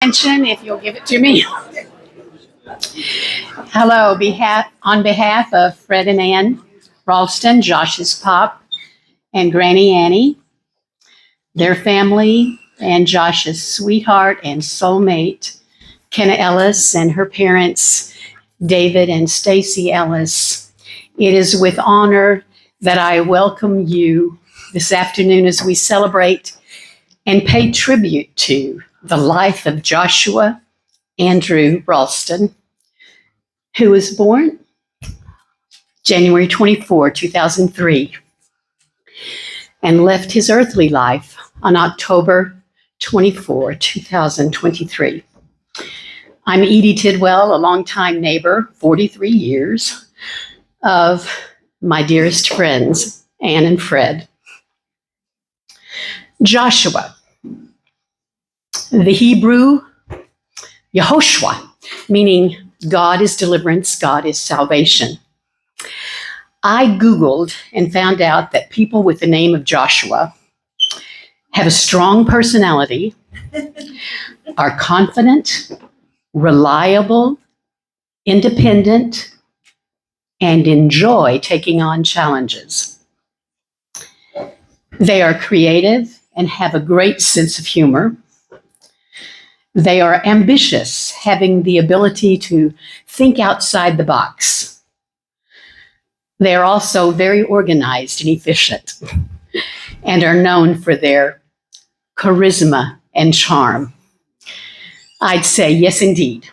Attention, if you'll give it to me. Hello, on behalf of Fred and Ann Ralston, Josh's pop, and Granny Annie, their family, and Josh's sweetheart and soulmate, Kenna Ellis, and her parents, David and Stacy Ellis. It is with honor that I welcome you this afternoon as we celebrate and pay tribute to the life of Joshua Andrew Ralston, who was born January 24, 2003, and left his earthly life on October 24, 2023. I'm Edie Tidwell, a longtime neighbor, 43 years, of my dearest friends, Ann and Fred. Joshua, the Hebrew Yehoshua, meaning God is deliverance, God is salvation. I Googled and found out that people with the name of Joshua have a strong personality, are confident, reliable, independent, and enjoy taking on challenges. They are creative and have a great sense of humor. They are ambitious, having the ability to think outside the box. They are also very organized and efficient and are known for their charisma and charm. I'd say, yes, indeed,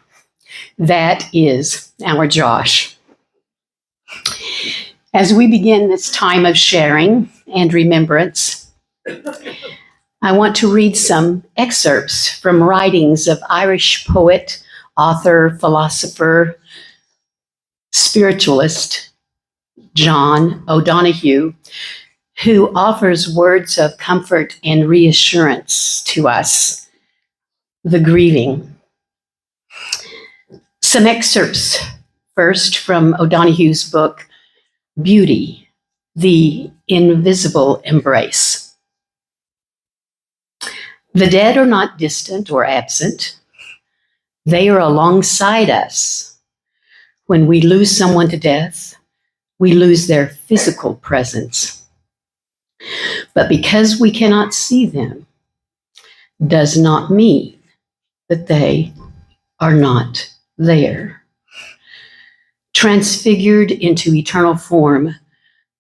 that is our Josh. As we begin this time of sharing and remembrance, I want to read some excerpts from writings of Irish poet, author, philosopher, spiritualist John O'Donohue, who offers words of comfort and reassurance to us, the grieving. Some excerpts first from O'Donohue's book, Beauty, the Invisible Embrace. The dead are not distant or absent. They are alongside us. When we lose someone to death, we lose their physical presence. But because we cannot see them, does not mean that they are not there. Transfigured into eternal form,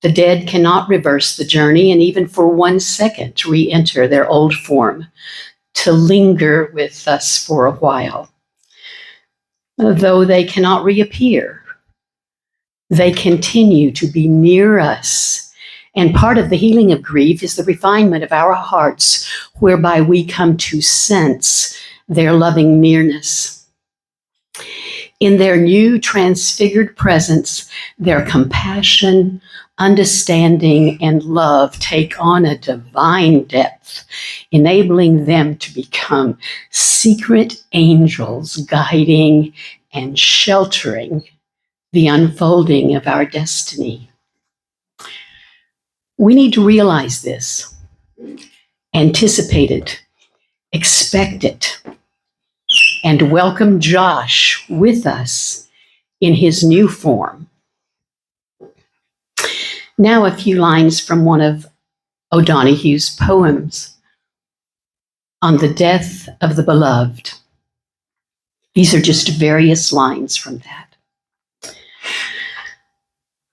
the dead cannot reverse the journey and even for 1 second re-enter their old form to linger with us for a while. Though they cannot reappear, they continue to be near us. And part of the healing of grief is the refinement of our hearts, whereby we come to sense their loving nearness. In their new transfigured presence, their compassion, understanding, and love take on a divine depth, enabling them to become secret angels guiding and sheltering the unfolding of our destiny. We need to realize this, anticipate it, expect it, and welcome Josh with us in his new form. Now a few lines from one of O'Donohue's poems on the death of the beloved. These are just various lines from that.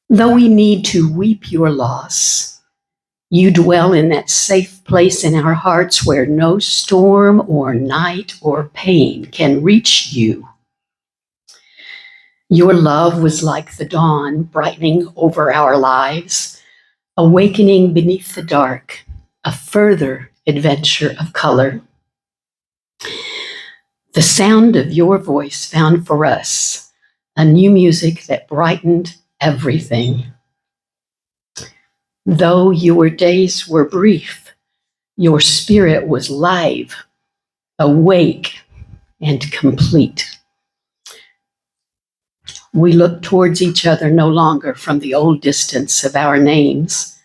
Though we need to weep your loss, you dwell in that safe place in our hearts where no storm or night or pain can reach you. Your love was like the dawn brightening over our lives, awakening beneath the dark, a further adventure of color. The sound of your voice found for us a new music that brightened everything. Though your days were brief, your spirit was live, awake, and complete. We look towards each other no longer from the old distance of our names.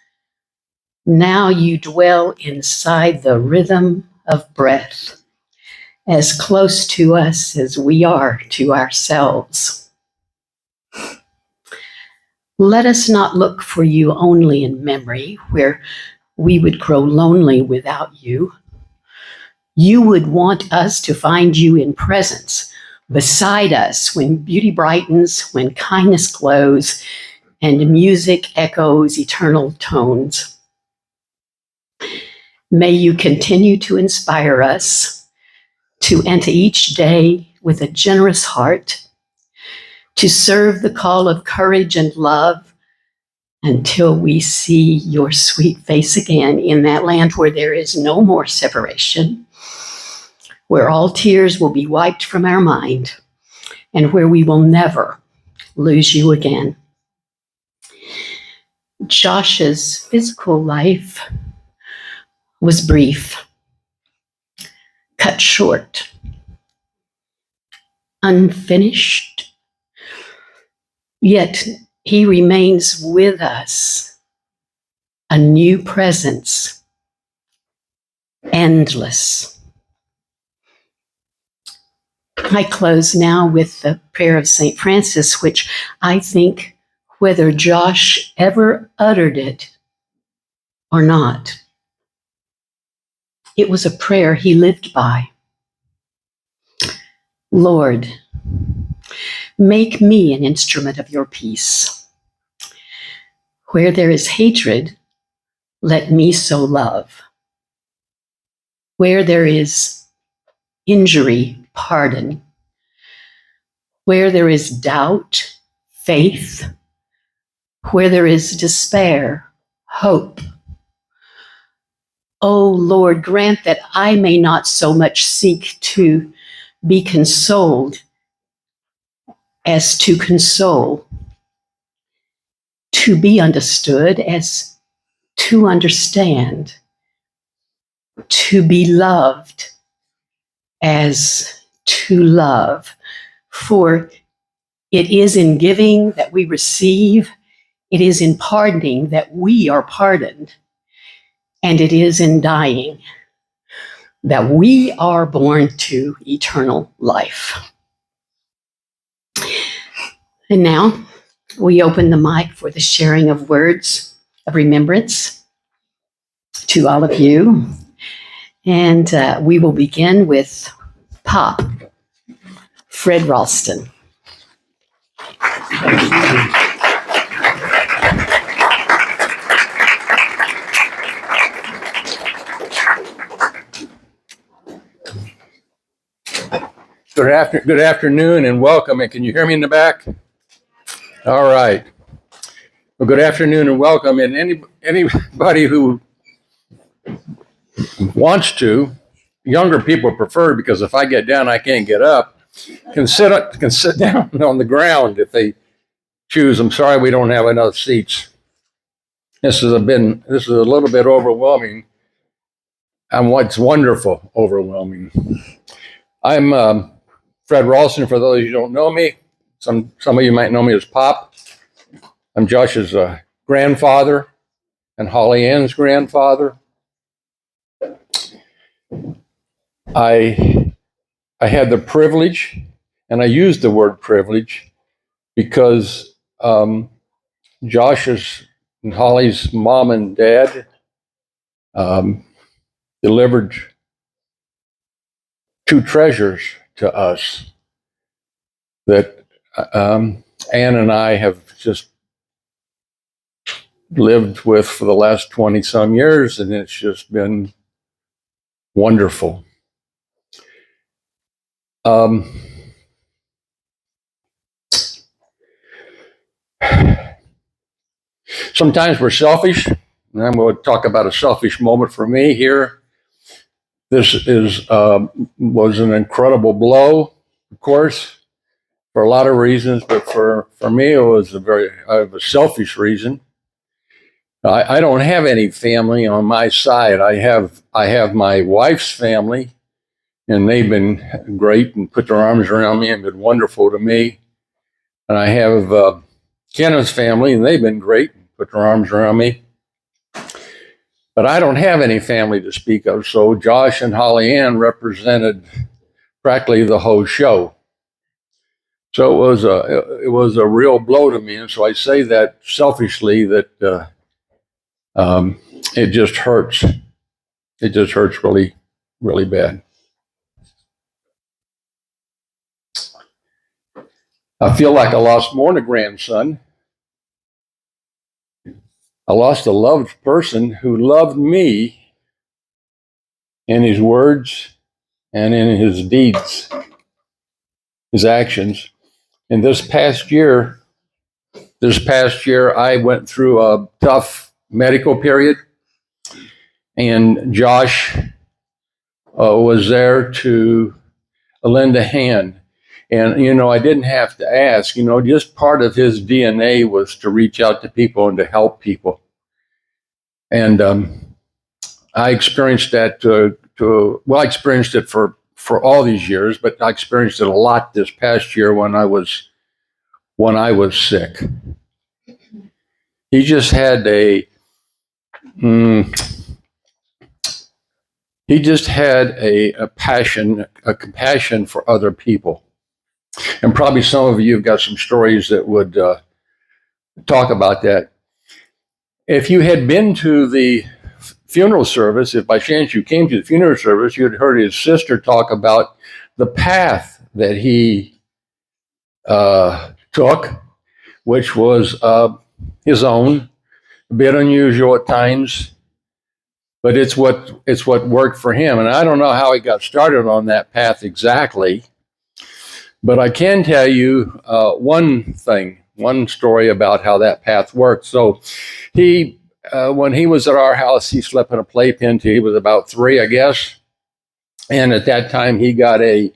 Now you dwell inside the rhythm of breath as close to us as we are to ourselves. Let us not look for you only in memory, where we would grow lonely without you. You would want us to find you in presence, beside us, when beauty brightens, when kindness glows, and music echoes eternal tones. May you continue to inspire us to enter each day with a generous heart, to serve the call of courage and love until we see your sweet face again in that land where there is no more separation, where all tears will be wiped from our mind, and where we will never lose you again. Josh's physical life was brief, cut short, unfinished, yet he remains with us, a new presence, endless. I close now with the prayer of St. Francis, which I think, whether Josh ever uttered it or not, it was a prayer he lived by. Lord, make me an instrument of your peace. Where there is hatred, let me sow love. Where there is injury, pardon. Where there is doubt, faith. Where there is despair, hope. O Lord, grant that I may not so much seek to be consoled as to console, to be understood as to understand, to be loved as to love. For it is in giving that we receive, it is in pardoning that we are pardoned, and it is in dying that we are born to eternal life. And now we open the mic for the sharing of words of remembrance to all of you. And we will begin with Pop, Fred Ralston. Good afternoon and welcome. And can you hear me in the back? All right. Well, good afternoon and welcome. And anybody who wants to, younger people prefer, because if I get down, I can't get up, can sit down on the ground if they choose. I'm sorry we don't have enough seats. This is a little bit overwhelming, and what's wonderful, overwhelming. I'm Fred Ralston, for those who don't know me. Some of you might know me as Pop. I'm Josh's grandfather and Holly Ann's grandfather. I had the privilege, and I use the word privilege because Josh's and Holly's mom and dad delivered two treasures to us that Ann and I have just lived with for the last 20 some years, and it's just been wonderful. Sometimes we're selfish, and I'm going to talk about a selfish moment for me here. This was an incredible blow, of course, for a lot of reasons, but for me, it was a selfish reason. I don't have any family on my side. I have my wife's family, and they've been great and put their arms around me and been wonderful to me. And I have Kenneth's family, and they've been great and put their arms around me. But I don't have any family to speak of, so Josh and Holly Ann represented practically the whole show. So it was a real blow to me, and so I say that selfishly that it just hurts. It just hurts really, really bad. I feel like I lost more than a grandson. I lost a loved person who loved me in his words and in his deeds, his actions. And this past year, I went through a tough medical period, and Josh was there to lend a hand. And, I didn't have to ask, just part of his DNA was to reach out to people and to help people. And I experienced that I experienced it for all these years, but I experienced it a lot this past year when I was sick. He just had a passion, a compassion for other people. And probably some of you have got some stories that would talk about that. If you had been to the funeral service, if by chance you came to the funeral service, you had heard his sister talk about the path that he took, which was his own, a bit unusual at times, but it's what worked for him. And I don't know how he got started on that path exactly, but I can tell you one story about how that path worked. So he, when he was at our house, he slept in a playpen till he was about 3, I guess. And at that time, he got a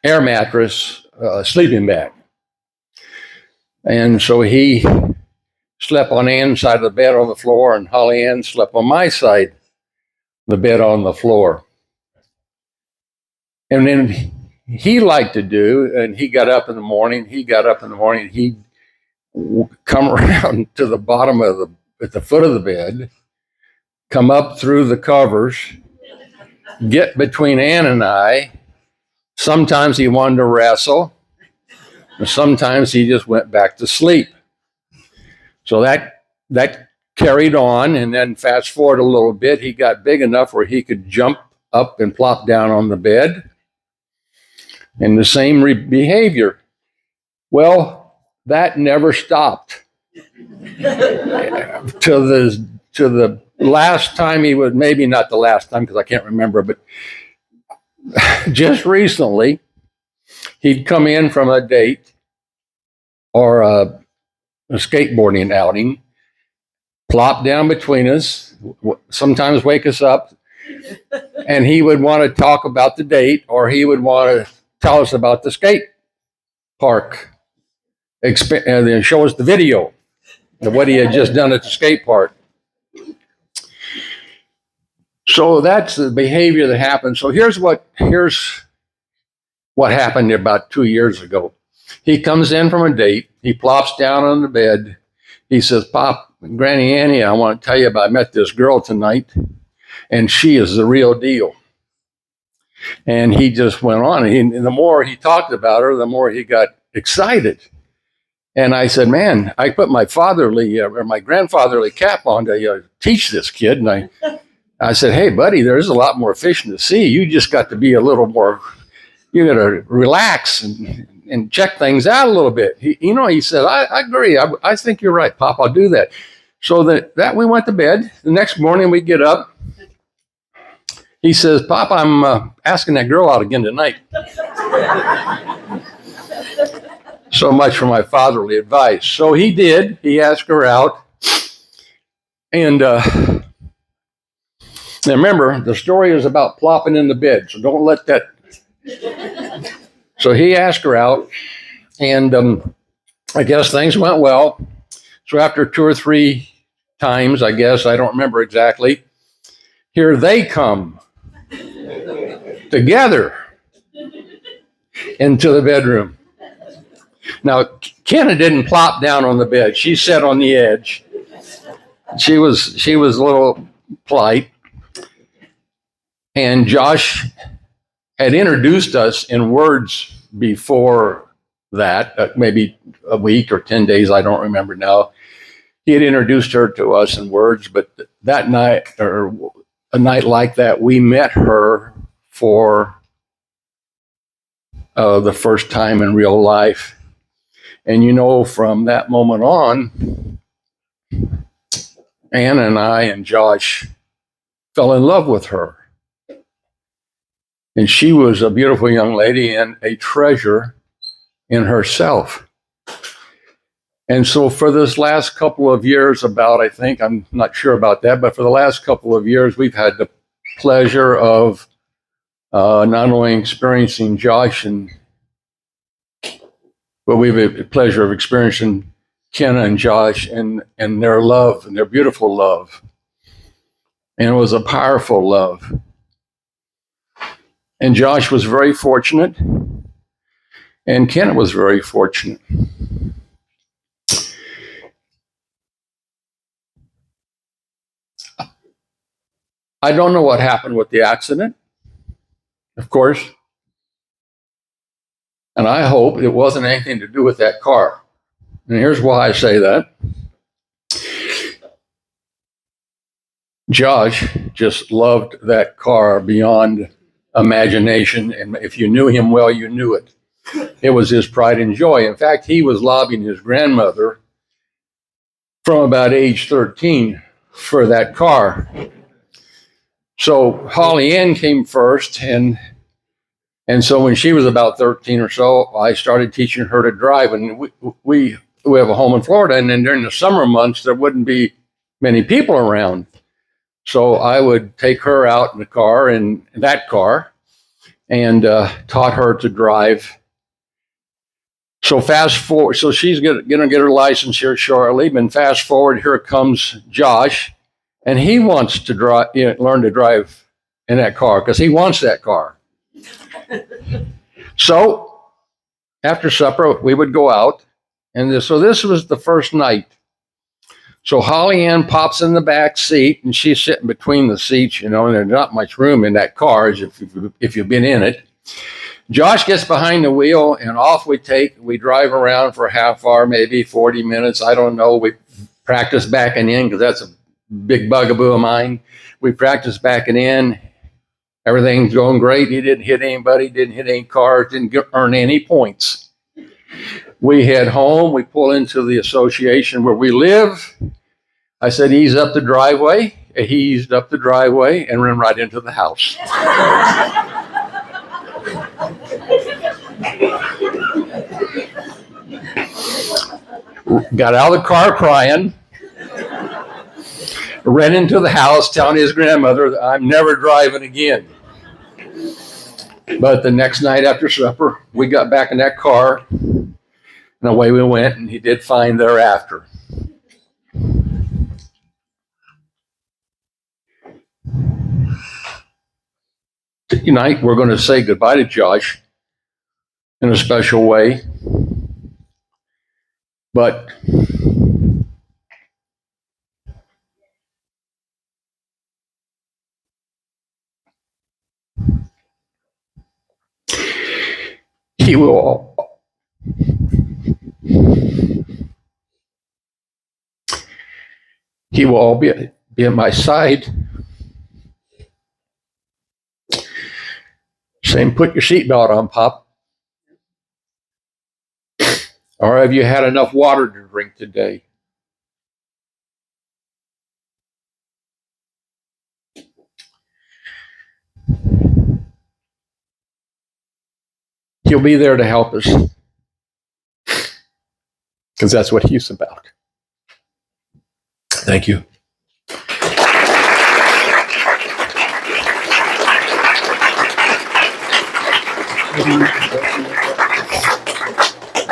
air mattress sleeping bag. And so he slept on Ann's side of the bed on the floor, and Holly Ann slept on my side of the bed on the floor. And then he liked to do, and he got up in the morning, he'd come around to the bottom at the foot of the bed, come up through the covers, get between Ann and I. Sometimes he wanted to wrestle, and sometimes he just went back to sleep. So that carried on, and then fast forward a little bit, he got big enough where he could jump up and plop down on the bed. And the same behavior. Well, that never stopped. to the last time he was, maybe not the last time because I can't remember, but just recently, he'd come in from a date or a skateboarding outing, plop down between us, sometimes wake us up, and he would want to talk about the date, or he would want to tell us about the skate park, and then show us the video of what he had just done at the skate park. So that's the behavior that happened. So here's what happened about 2 years ago. He comes in from a date. He plops down on the bed. He says, "Pop, Granny Annie, I want to tell you about, I met this girl tonight, and she is the real deal." And he just went on. And the more he talked about her, the more he got excited. And I said, "Man, I put my my grandfatherly cap on to teach this kid." And I said, "Hey, buddy, there's a lot more fish in the sea. You just got to be a little more, you got to relax and check things out a little bit." He said, I agree. I think you're right, Pop. I'll do that. So that we went to bed. The next morning we get up. He says, "Pop, I'm asking that girl out again tonight." So much for my fatherly advice. So he did. He asked her out. And now remember, the story is about plopping in the bed. So don't let that. So he asked her out. And I guess things went well. So after 2 or 3 times, I guess, I don't remember exactly, here they come together into the bedroom. Now, Kenna didn't plop down on the bed. She sat on the edge. She was a little polite. And Josh had introduced us in words before that, maybe a week or 10 days, I don't remember now. He had introduced her to us in words, but that night, or a night like that, we met her for the first time in real life. And you know, from that moment on, Ann and I and Josh fell in love with her. And she was a beautiful young lady and a treasure in herself. And so for this last couple of years, I'm not sure about that, but for the last couple of years, we've had the pleasure of not only experiencing Josh but we've had the pleasure of experiencing Kenna and Josh and their love, and their beautiful love. And it was a powerful love. And Josh was very fortunate, and Kenna was very fortunate. I don't know what happened with the accident, of course. And I hope it wasn't anything to do with that car. And here's why I say that. Josh just loved that car beyond imagination. And if you knew him well, you knew it. It was his pride and joy. In fact, he was lobbying his grandmother from about age 13 for that car. So Holly Ann came first, and so when she was about 13 or so, I started teaching her to drive. And we have a home in Florida, and then during the summer months, there wouldn't be many people around. So I would take her out in the car, in that car, and taught her to drive. So fast forward, so she's going to get her license here shortly. And fast forward, here comes Josh, and he wants to learn to drive in that car because he wants that car. So after supper, we would go out, and so this was the first night. So Holly Ann pops in the back seat, and she's sitting between the seats, and there's not much room in that car if you've been in it. Josh gets behind the wheel, and off we take. We drive around for a half hour, maybe 40 minutes. I don't know. We practice backing in because that's a big bugaboo of mine. We practice backing in. Everything's going great. He didn't hit anybody, didn't hit any cars, didn't earn any points. We head home. We pull into the association where we live. I said, ease up the driveway. He eased up the driveway and ran right into the house. Got out of the car crying. Ran into the house telling his grandmother, I'm never driving again. But the next night after supper, we got back in that car, and away we went, and he did fine thereafter. Tonight, we're going to say goodbye to Josh in a special way. But he will all be at my side. Saying, put your seatbelt on, Pop. Or have you had enough water to drink today? He'll be there to help us. Because that's what he's about. Thank you.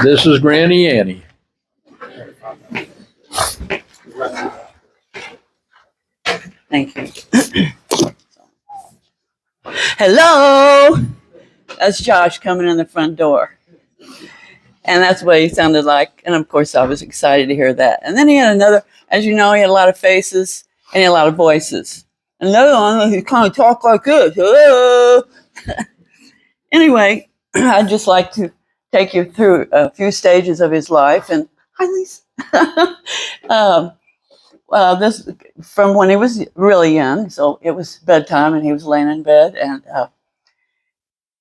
This is Granny Annie. Thank you. Hello. That's Josh coming in the front door. And that's what he sounded like. And of course, I was excited to hear that. And then he had another, as you know, he had a lot of faces and he had a lot of voices. Another one, he kind of talked like this. Hello. anyway, I'd just like to take you through a few stages of his life. And hi, Lisa. This from when he was really young. So it was bedtime, and he was laying in bed, and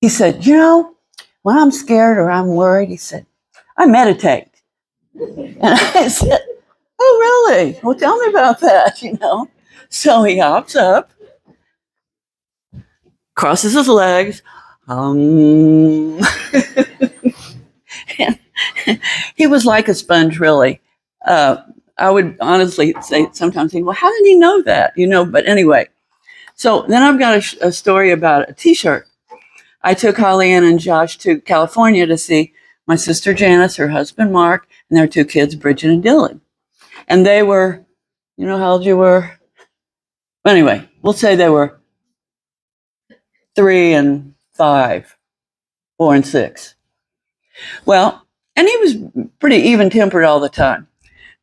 he said, when I'm scared or I'm worried, he said, I meditate. And I said, oh, really? Well, tell me about that, So he hops up, crosses his legs, and he was like a sponge, really. I would honestly say sometimes, well, how did he know that? But anyway. So then I've got a story about a T-shirt. I took Holly Ann and Josh to California to see my sister Janice, her husband Mark, and their two kids, Bridget and Dylan. And they were, how old you were? Anyway, we'll say they were 3 and 5, 4 and 6. Well, and he was pretty even-tempered all the time.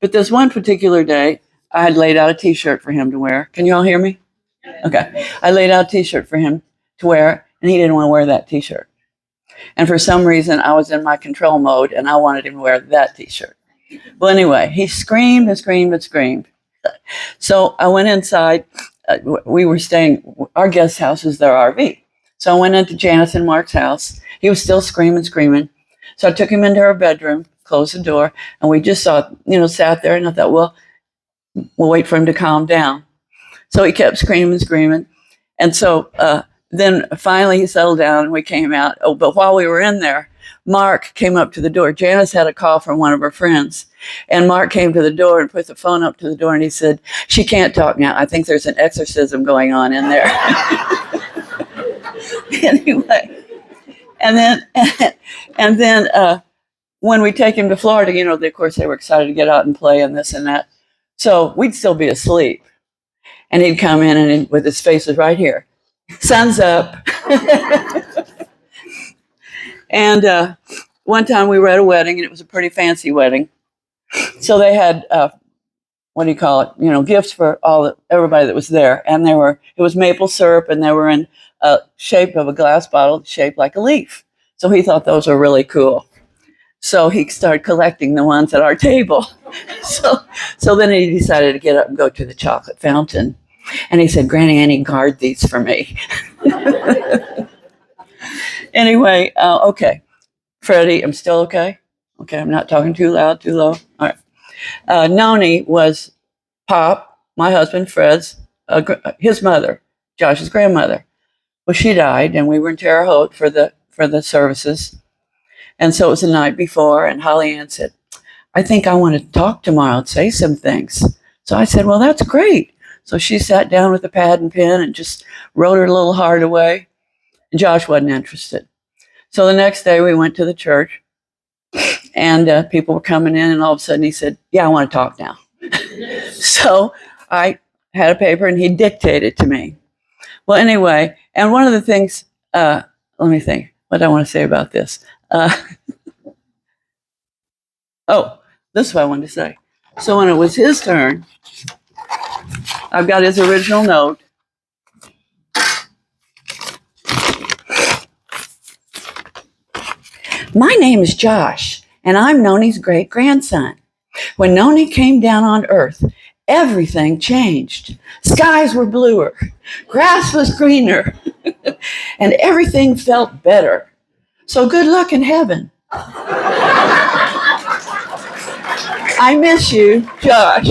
But this one particular day, I had laid out a T-shirt for him to wear. Can you all hear me? Okay. I laid out a T-shirt for him to wear, and he didn't want to wear that T-shirt. And for some reason, I was in my control mode, and I wanted him to wear that T-shirt. Well, anyway, he screamed and screamed and screamed. So I went inside. We were staying, our guest house is their RV. So I went into Janice and Mark's house. He was still screaming. So I took him into her bedroom, closed the door, and we just sat there, and I thought, well, we'll wait for him to calm down. So he kept screaming. And so then finally he settled down, and we came out. Oh, but while we were in there, Mark came up to the door. Janice had a call from one of her friends, and Mark came to the door and put the phone up to the door, and he said, she can't talk now. I think there's an exorcism going on in there. Anyway, and then when we take him to Florida, of course they were excited to get out and play and this and that. So we'd still be asleep, and he'd come in and with his face was right here, sun's up. And one time we were at a wedding, and it was a pretty fancy wedding. So they had gifts for everybody that was there, and it was maple syrup, and they were in a shape of a glass bottle shaped like a leaf. So he thought those were really cool. So he started collecting the ones at our table. So then he decided to get up and go to the chocolate fountain. And he said, Granny Annie, guard these for me. Anyway, okay. Freddie, I'm still okay? Okay, I'm not talking too loud, too low? All right. Noni was Pop, my husband Fred's, his mother, Josh's grandmother. Well, she died, and we were in Terre Haute for the services. And so it was the night before, and Holly Ann said, I think I want to talk tomorrow and say some things. So I said, well, that's great. So she sat down with a pad and pen and just wrote her little heart away. And Josh wasn't interested. So the next day we went to the church, and people were coming in, and all of a sudden he said, yeah, I want to talk now. So I had a paper, and he dictated to me. Well, anyway, and one of the things, let me think, what do I want to say about this? This is what I wanted to say. So when it was his turn, I've got his original note. My name is Josh, and I'm Noni's great-grandson. When Noni came down on Earth, everything changed. Skies were bluer, grass was greener, and everything felt better. So good luck in heaven. I miss you, Josh.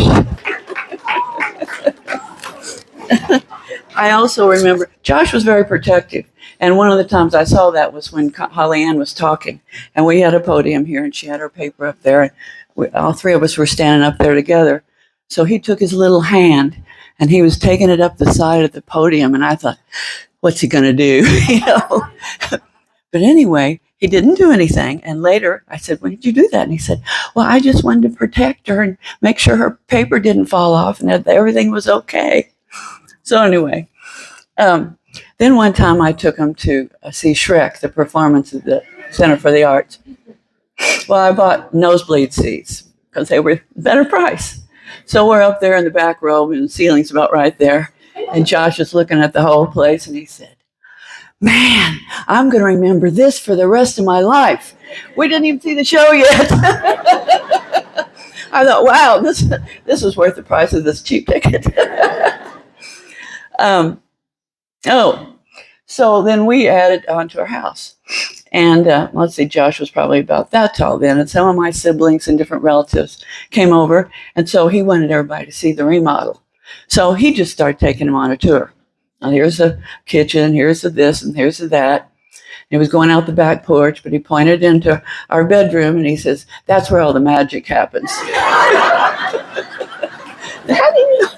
I also remember Josh was very protective. And one of the times I saw that was when Holly Ann was talking. And we had a podium here, and she had her paper up there. And all three of us were standing up there together. So he took his little hand, and he was taking it up the side of the podium. And I thought, what's he going to do? But anyway, he didn't do anything. And later I said, when did you do that? And he said, well, I just wanted to protect her and make sure her paper didn't fall off and that everything was okay. So anyway, then one time I took him to see Shrek, the performance at the Center for the Arts. Well, I bought nosebleed seats because they were better price. So we're up there in the back row, and the ceiling's about right there. And Josh is looking at the whole place, and he said, man, I'm going to remember this for the rest of my life. We didn't even see the show yet. I thought, wow, this was worth the price of this cheap ticket. So then we added on to our house. And let's see, Josh was probably about that tall then. And some of my siblings and different relatives came over. And so he wanted everybody to see the remodel. So he just started taking them on a tour. Now, here's the kitchen, here's the this, and here's the that. He was going out the back porch, but he pointed into our bedroom and he says, that's where all the magic happens. How do you know?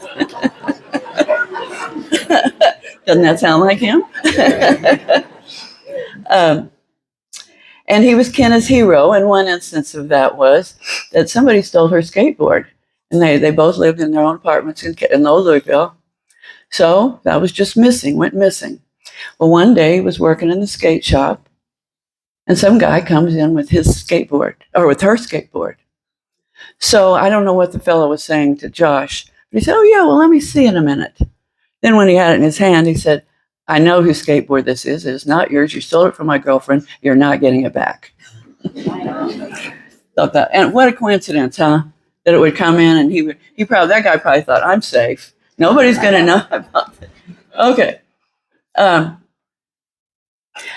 Doesn't that sound like him? And he was Kenna's hero. And one instance of that was that somebody stole her skateboard. And they both lived in their own apartments in Louisville. So that was just went missing. Well, one day he was working in the skate shop, and some guy comes in with his skateboard, or with her skateboard. So I don't know what the fellow was saying to Josh, but he said, oh, yeah, well, let me see in a minute. Then when he had it in his hand, he said, I know whose skateboard this is. It is not yours. You stole it from my girlfriend. You're not getting it back. Thought that, and what a coincidence, huh? That it would come in, and that guy probably thought, I'm safe. Nobody's going to know about it. Okay.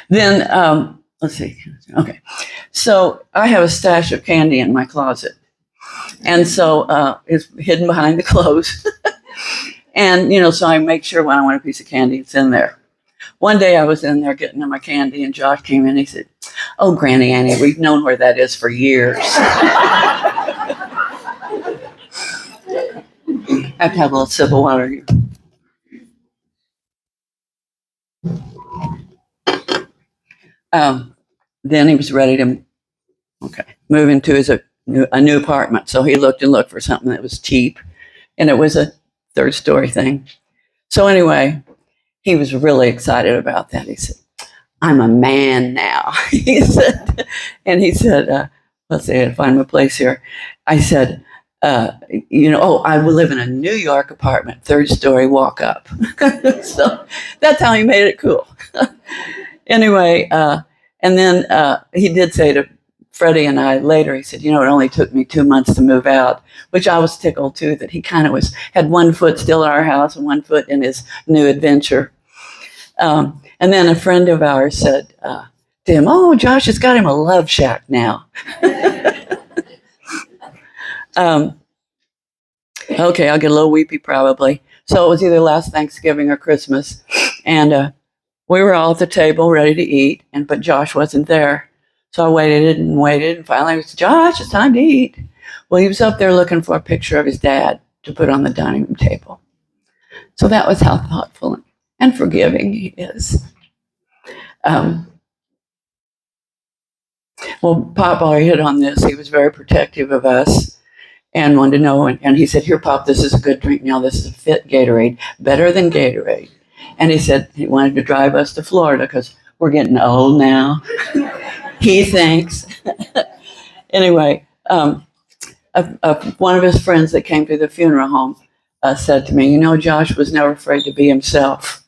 Then let's see. Okay. So I have a stash of candy in my closet. And so it's hidden behind the clothes. And, so I make sure when I want a piece of candy, it's in there. One day I was in there getting my candy, and Josh came in and he said, oh, Granny Annie, we've known where that is for years. I have to have a little sip of water here. Then he was ready to move into a new apartment. So he looked for something that was cheap, and it was a third-story thing. So anyway, he was really excited about that. He said, I'm a man now. he said, let's see, I'll find my place here. I said, I will live in a New York apartment, third-story walk up. So that's how he made it cool. Anyway, and then he did say to Freddie and I later, he said, it only took me 2 months to move out, which I was tickled too, that he kind of had 1 foot still in our house and 1 foot in his new adventure. And then a friend of ours said to him, oh, Josh has got him a love shack now. Okay, I'll get a little weepy probably. So it was either last Thanksgiving or Christmas. And we were all at the table ready to eat, but Josh wasn't there. So I waited, and finally it was, Josh, it's time to eat. Well, he was up there looking for a picture of his dad to put on the dining room table. So that was how thoughtful and forgiving he is. Well, Pop already hit on this. He was very protective of us and wanted to know. And he said, here, Pop, this is a good drink now. This is a fit Gatorade, better than Gatorade. And he said he wanted to drive us to Florida because we're getting old now. He thinks. Anyway, one of his friends that came to the funeral home said to me, Josh was never afraid to be himself.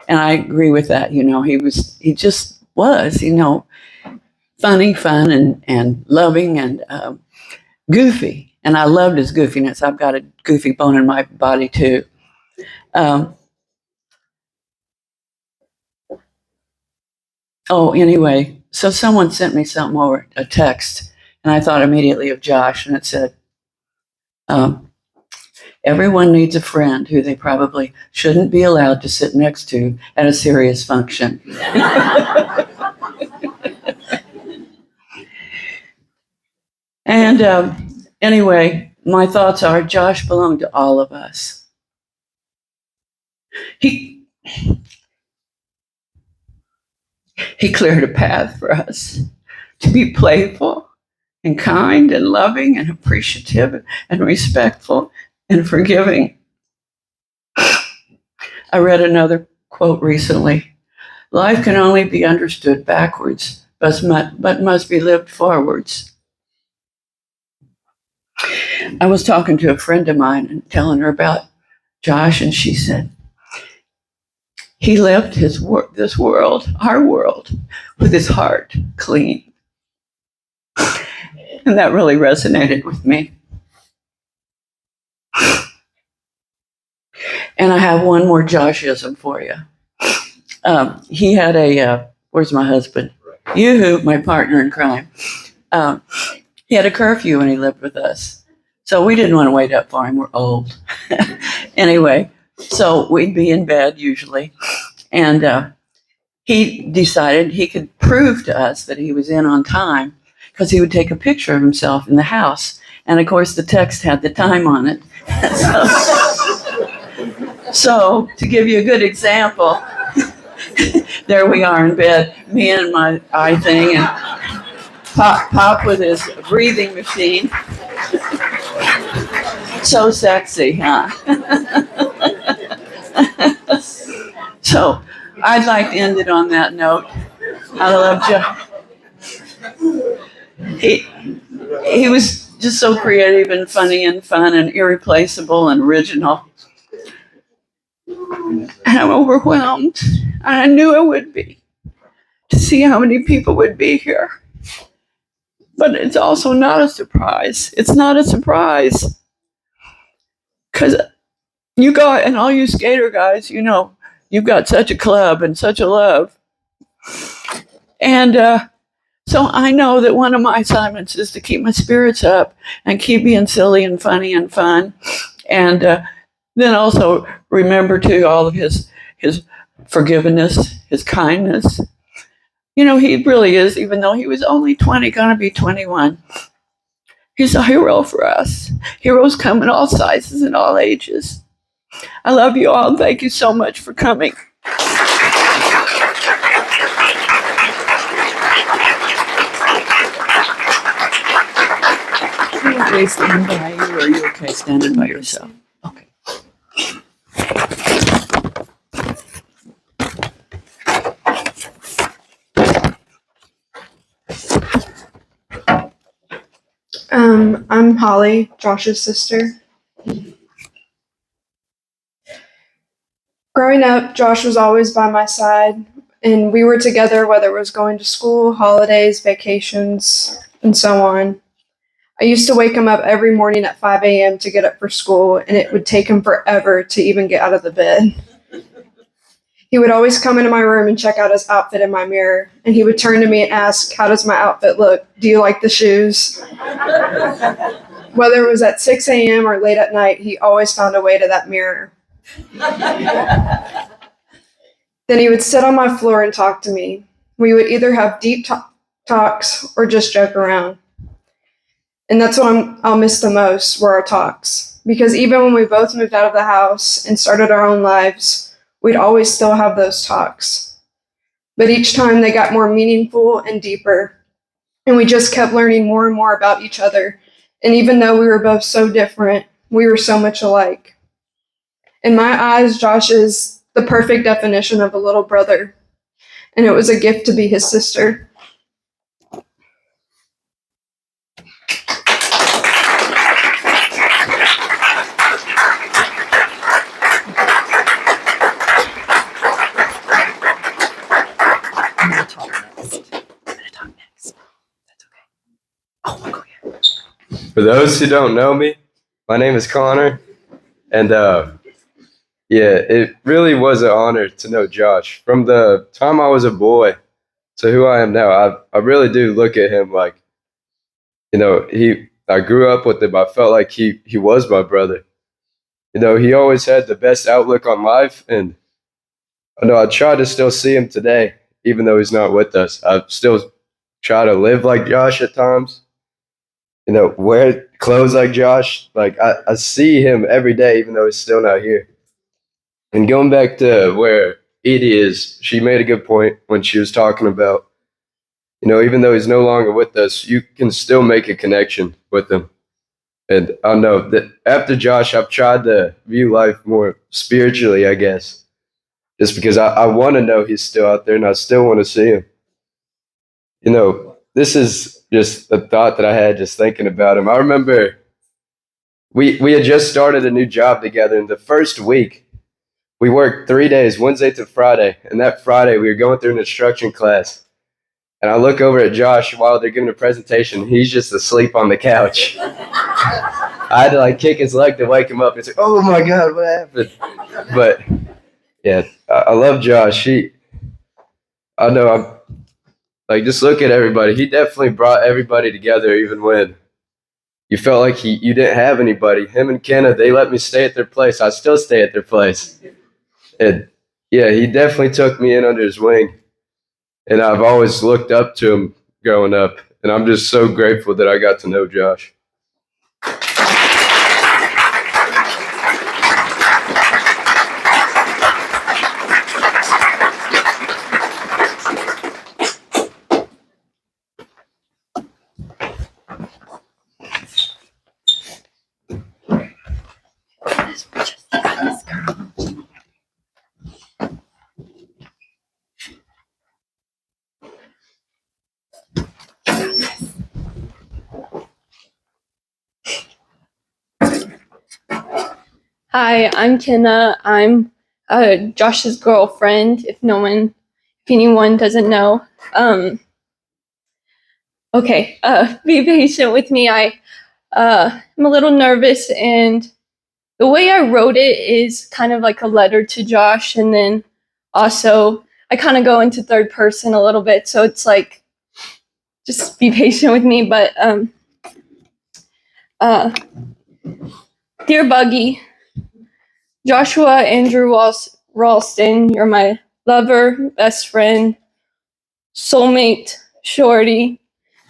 And I agree with that. He just was, funny, fun, and loving, and goofy. And I loved his goofiness. I've got a goofy bone in my body too. Anyway, so someone sent me something over, a text, and I thought immediately of Josh, and it said, everyone needs a friend who they probably shouldn't be allowed to sit next to at a serious function. And anyway, my thoughts are Josh belonged to all of us. He cleared a path for us to be playful and kind and loving and appreciative and respectful and forgiving. I read another quote recently. Life can only be understood backwards, but must be lived forwards. I was talking to a friend of mine and telling her about Josh, and she said, he left this world, our world, with his heart clean. And that really resonated with me. And I have one more Joshism for you. He had where's my husband? Yoo-hoo, my partner in crime. He had a curfew when he lived with us. So we didn't want to wait up for him. We're old. Anyway, so we'd be in bed usually. And he decided he could prove to us that he was in on time because he would take a picture of himself in the house. And of course, the text had the time on it. So to give you a good example, there we are in bed, me and my eye thing, and Pop with his breathing machine. So sexy, huh? So I'd like to end it on that note. I love Joe. He was just so creative and funny and fun and irreplaceable and original. And I'm overwhelmed. I knew I would be to see how many people would be here. But it's also not a surprise. It's not a surprise. Because you got, and all you skater guys, you know, you've got such a club and such a love. And so I know that one of my assignments is to keep my spirits up and keep being silly and funny and fun. And then also remember too all of his forgiveness, his kindness. You know, he really is, even though he was only 20, gonna be 21. He's a hero for us. Heroes come in all sizes and all ages. I love you all. Thank you so much for coming. Are you standing by you, or are you okay standing by yourself? Okay. I'm Holly, Josh's sister. Growing up, Josh was always by my side, and we were together whether it was going to school, holidays, vacations, and so on. I used to wake him up every morning at 5 a.m. to get up for school, and it would take him forever to even get out of the bed. He would always come into my room and check out his outfit in my mirror, and he would turn to me and ask, "How does my outfit look? Do you like the shoes?" Whether it was at 6 a.m. or late at night, he always found a way to that mirror. Then he would sit on my floor and talk to me. We would either have deep talks or just joke around. And that's what I'll miss the most, were our talks. Because even when we both moved out of the house and started our own lives, we'd always still have those talks. But each time they got more meaningful and deeper. And we just kept learning more and more about each other. And even though we were both so different, we were so much alike. In my eyes, Josh is the perfect definition of a little brother. And it was a gift to be his sister. For those who don't know me, my name is Connor, and it really was an honor to know Josh. From the time I was a boy to who I am now, I really do look at him like, you know, I grew up with him. I felt like he was my brother. You know, he always had the best outlook on life, and I know I try to still see him today, even though he's not with us. I still try to live like Josh at times. You know, wear clothes like Josh. Like I see him every day, even though he's still not here. And going back to where Edie is, she made a good point when she was talking about, you know, even though he's no longer with us, you can still make a connection with him. And I know that after Josh, I've tried to view life more spiritually, I guess, just because I want to know he's still out there and I still want to see him. You know, this is just a thought that I had just thinking about him. I remember we had just started a new job together, and the first week we worked 3 days, Wednesday to Friday. And that Friday, we were going through an instruction class. And I look over at Josh while they're giving a presentation. He's just asleep on the couch. I had to like kick his leg to wake him up. It's like, oh my God, what happened? But yeah, I love Josh. I know I'm like, just look at everybody. He definitely brought everybody together, even when you felt like you didn't have anybody. Him and Kenna, they let me stay at their place. I still stay at their place. And yeah, he definitely took me in under his wing. And I've always looked up to him growing up. And I'm just so grateful that I got to know Josh. Hi, I'm Kenna. I'm Josh's girlfriend. If anyone doesn't know, okay. Be patient with me. I'm a little nervous, and the way I wrote it is kind of like a letter to Josh, and then also I kind of go into third person a little bit. So it's like, just be patient with me. But dear Buggy. Joshua Andrew Ralston, you're my lover, best friend, soulmate, shorty,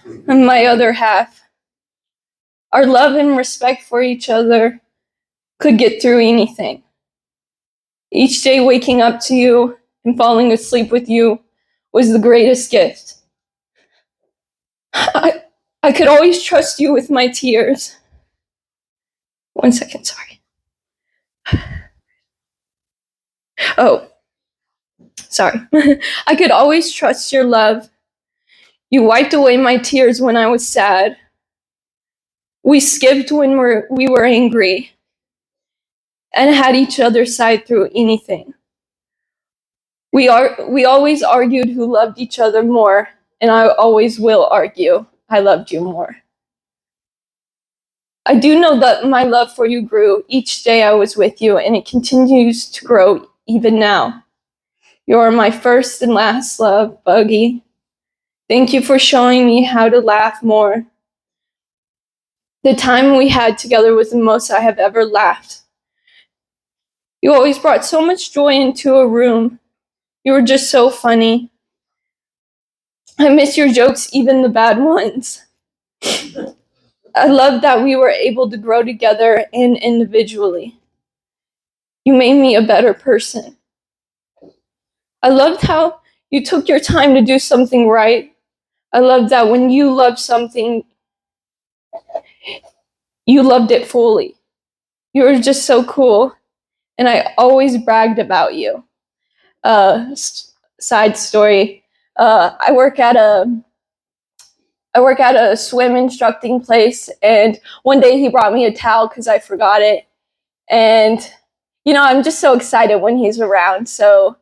and my other half. Our love and respect for each other could get through anything. Each day waking up to you and falling asleep with you was the greatest gift. I could always trust you with my tears. 1 second, sorry. Oh, sorry. I could always trust your love. You wiped away my tears when I was sad. We skipped when we were angry and had each other's side through anything. We always argued who loved each other more, and I always will argue I loved you more. I do know that my love for you grew each day I was with you, and it continues to grow even now. You are my first and last love, Buggy. Thank you for showing me how to laugh more. The time we had together was the most I have ever laughed. You always brought so much joy into a room. You were just so funny. I miss your jokes, even the bad ones. I love that we were able to grow together and individually. You made me a better person. I loved how you took your time to do something right. I loved that when you loved something, you loved it fully. You were just so cool, and I always bragged about you. Side story, I work at a swim instructing place, and one day he brought me a towel because I forgot it. And, I'm just so excited when he's around. So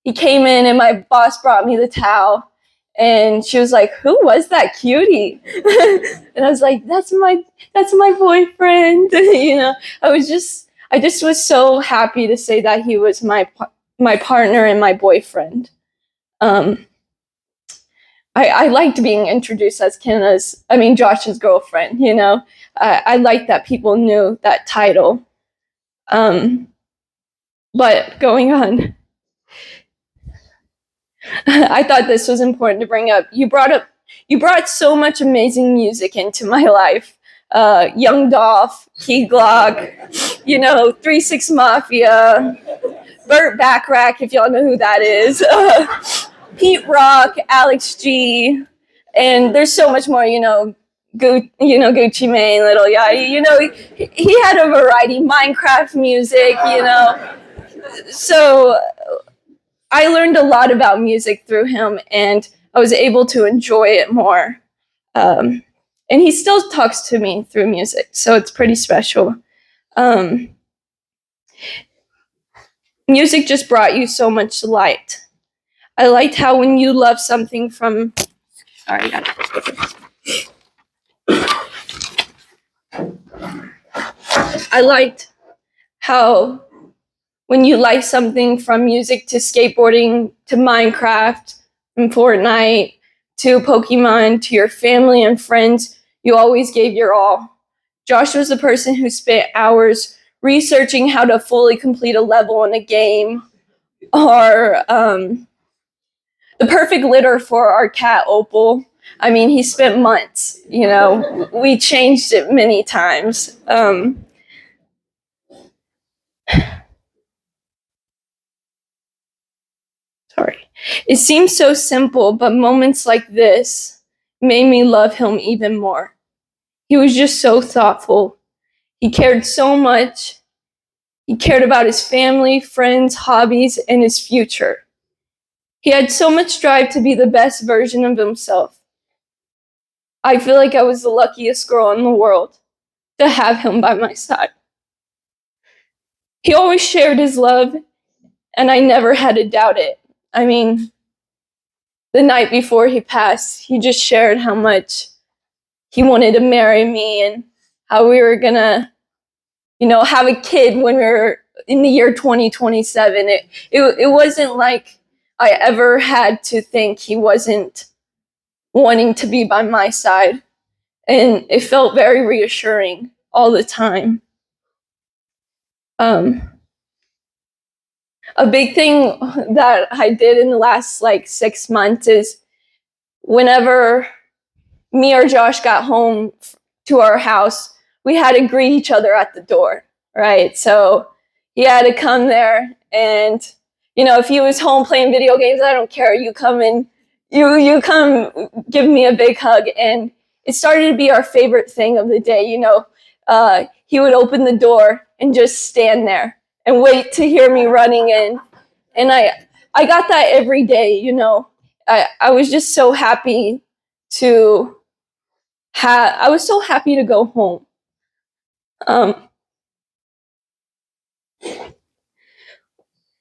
he came in and my boss brought me the towel, and she was like, "Who was that cutie?" And I was like, that's my boyfriend. I just was so happy to say that he was my partner and my boyfriend. I liked being introduced as Josh's girlfriend, I liked that people knew that title. But going on, I thought this was important to bring up. You brought so much amazing music into my life. Young Dolph, Key Glock, 3-6 Mafia, Burt Bacharach, if y'all know who that is, Pete Rock, Alex G, and there's so much more, Gucci Mane, Little Yachty, he had a variety, Minecraft music, So I learned a lot about music through him, and I was able to enjoy it more. And he still talks to me through music, so it's pretty special. Music just brought you so much light. I liked how when you love something from, sorry, I got it. I liked how when you like something from music to skateboarding to Minecraft and Fortnite to Pokemon to your family and friends, you always gave your all. Josh was the person who spent hours researching how to fully complete a level in a game, or the perfect litter for our cat Opal. I mean, he spent months, you know, we changed it many times. Sorry. It seems so simple, but moments like this made me love him even more. He was just so thoughtful. He cared so much. He cared about his family, friends, hobbies, and his future. He had so much drive to be the best version of himself. I feel like I was the luckiest girl in the world to have him by my side. He always shared his love, and I never had to doubt it. I mean, the night before he passed, he just shared how much he wanted to marry me and how we were gonna, you know, have a kid when we were in the year 2027. It wasn't like I ever had to think he wasn't wanting to be by my side. And it felt very reassuring all the time. A big thing that I did in the last 6 months is whenever me or Josh got home to our house, we had to greet each other at the door, right? So he had to come there, and you know, if he was home playing video games, I don't care. You come and you come give me a big hug, and it started to be our favorite thing of the day. You know, he would open the door and just stand there and wait to hear me running in, and I got that every day. You know, I was just so happy to I was so happy to go home.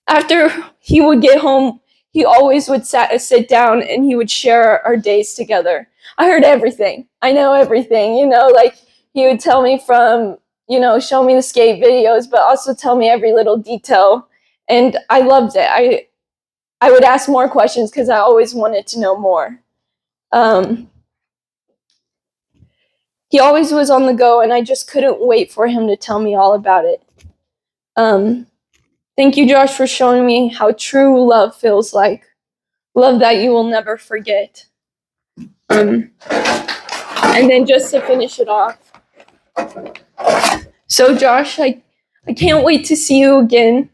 After he would get home, he always would sit down and he would share our days together. I heard everything. I know everything, you know, like he would tell me from, you know, show me the skate videos, but also tell me every little detail. And I loved it. I would ask more questions because I always wanted to know more. He always was on the go, and I just couldn't wait for him to tell me all about it. Thank you, Josh, for showing me how true love feels like. Love that you will never forget. And then just to finish it off. So, Josh, I can't wait to see you again.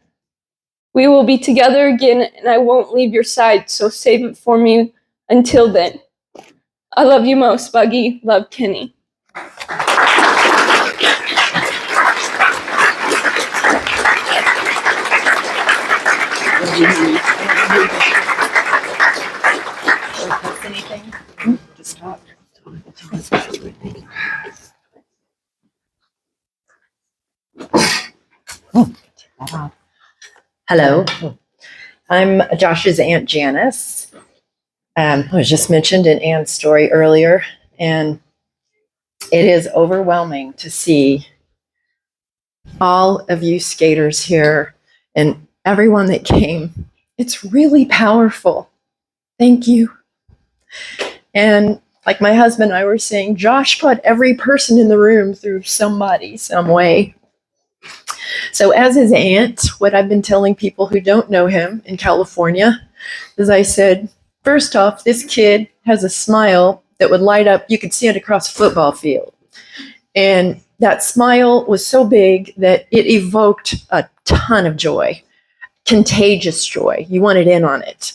We will be together again, and I won't leave your side, so save it for me until then. I love you most, Buggy. Love, Kenny. Hello, I'm Josh's Aunt Janice. I was just mentioned in Ann's story earlier, and it is overwhelming to see all of you skaters here and everyone that came. It's really powerful. Thank you. And like my husband and I were saying, Josh put every person in the room through somebody, some way. So as his aunt, what I've been telling people who don't know him in California is I said, first off, this kid has a smile that would light up, you could see it across a football field. And that smile was so big that it evoked a ton of joy, contagious joy. You wanted in on it.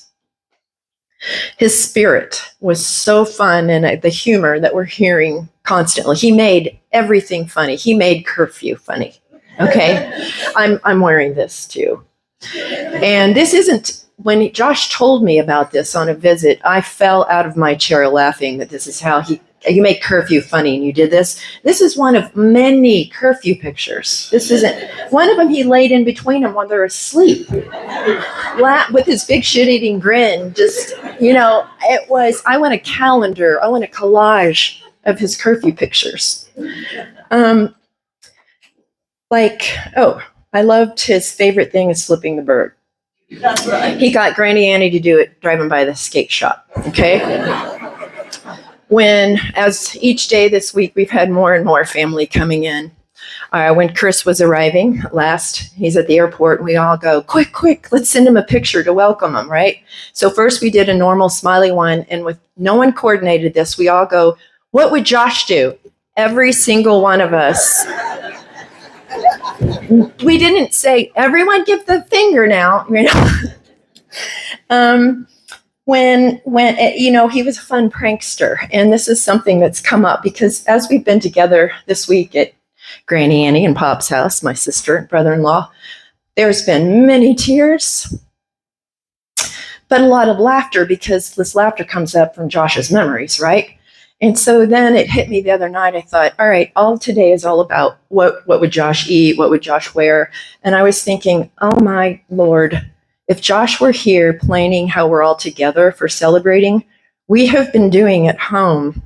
His spirit was so fun, and the humor that we're hearing constantly. He made everything funny. He made curfew funny. Okay, I'm wearing this too. And this isn't, when Josh told me about this on a visit, I fell out of my chair laughing that this is how you make curfew funny and you did this. This is one of many curfew pictures. This isn't one of them. He laid in between them while they're asleep, with his big shit-eating grin. Just, it was, I want a calendar. I want a collage of his curfew pictures. I loved his favorite thing is flipping the bird. That's right. He got Granny Annie to do it driving by the skate shop. Okay. As each day this week, we've had more and more family coming in. When Chris was arriving last, he's at the airport, and we all go, quick, let's send him a picture to welcome him, right? So first we did a normal smiley one, and with no one coordinated this, we all go, what would Josh do? Every single one of us. We didn't say, everyone give the finger now, when he was a fun prankster. And this is something that's come up because as we've been together this week at Granny Annie and Pop's house, my sister and brother-in-law, there's been many tears, but a lot of laughter, because this laughter comes up from Josh's memories, right? And so then it hit me the other night. I thought, all right, all today is all about what would Josh eat? What would Josh wear? And I was thinking, oh my Lord, if Josh were here planning how we're all together for celebrating, we have been doing at home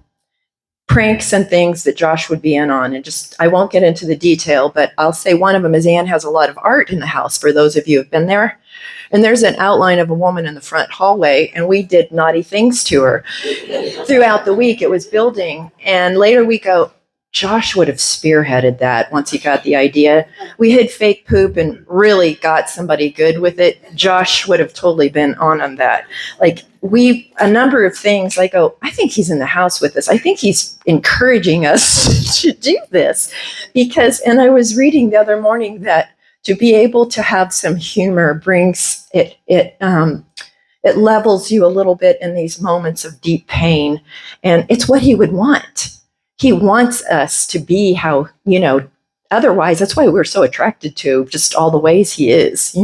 pranks and things that Josh would be in on. And I won't get into the detail, but I'll say one of them is Anne has a lot of art in the house, for those of you who have been there. And there's an outline of a woman in the front hallway, and we did naughty things to her. Throughout the week, it was building. And later we go, Josh would have spearheaded that once he got the idea. We hid fake poop and really got somebody good with it. Josh would have totally been on that. A number of things, I think he's in the house with us. I think he's encouraging us to do this and I was reading the other morning that to be able to have some humor brings it levels you a little bit in these moments of deep pain. And it's what he would want. He wants us to be how, otherwise, that's why we're so attracted to just all the ways he is,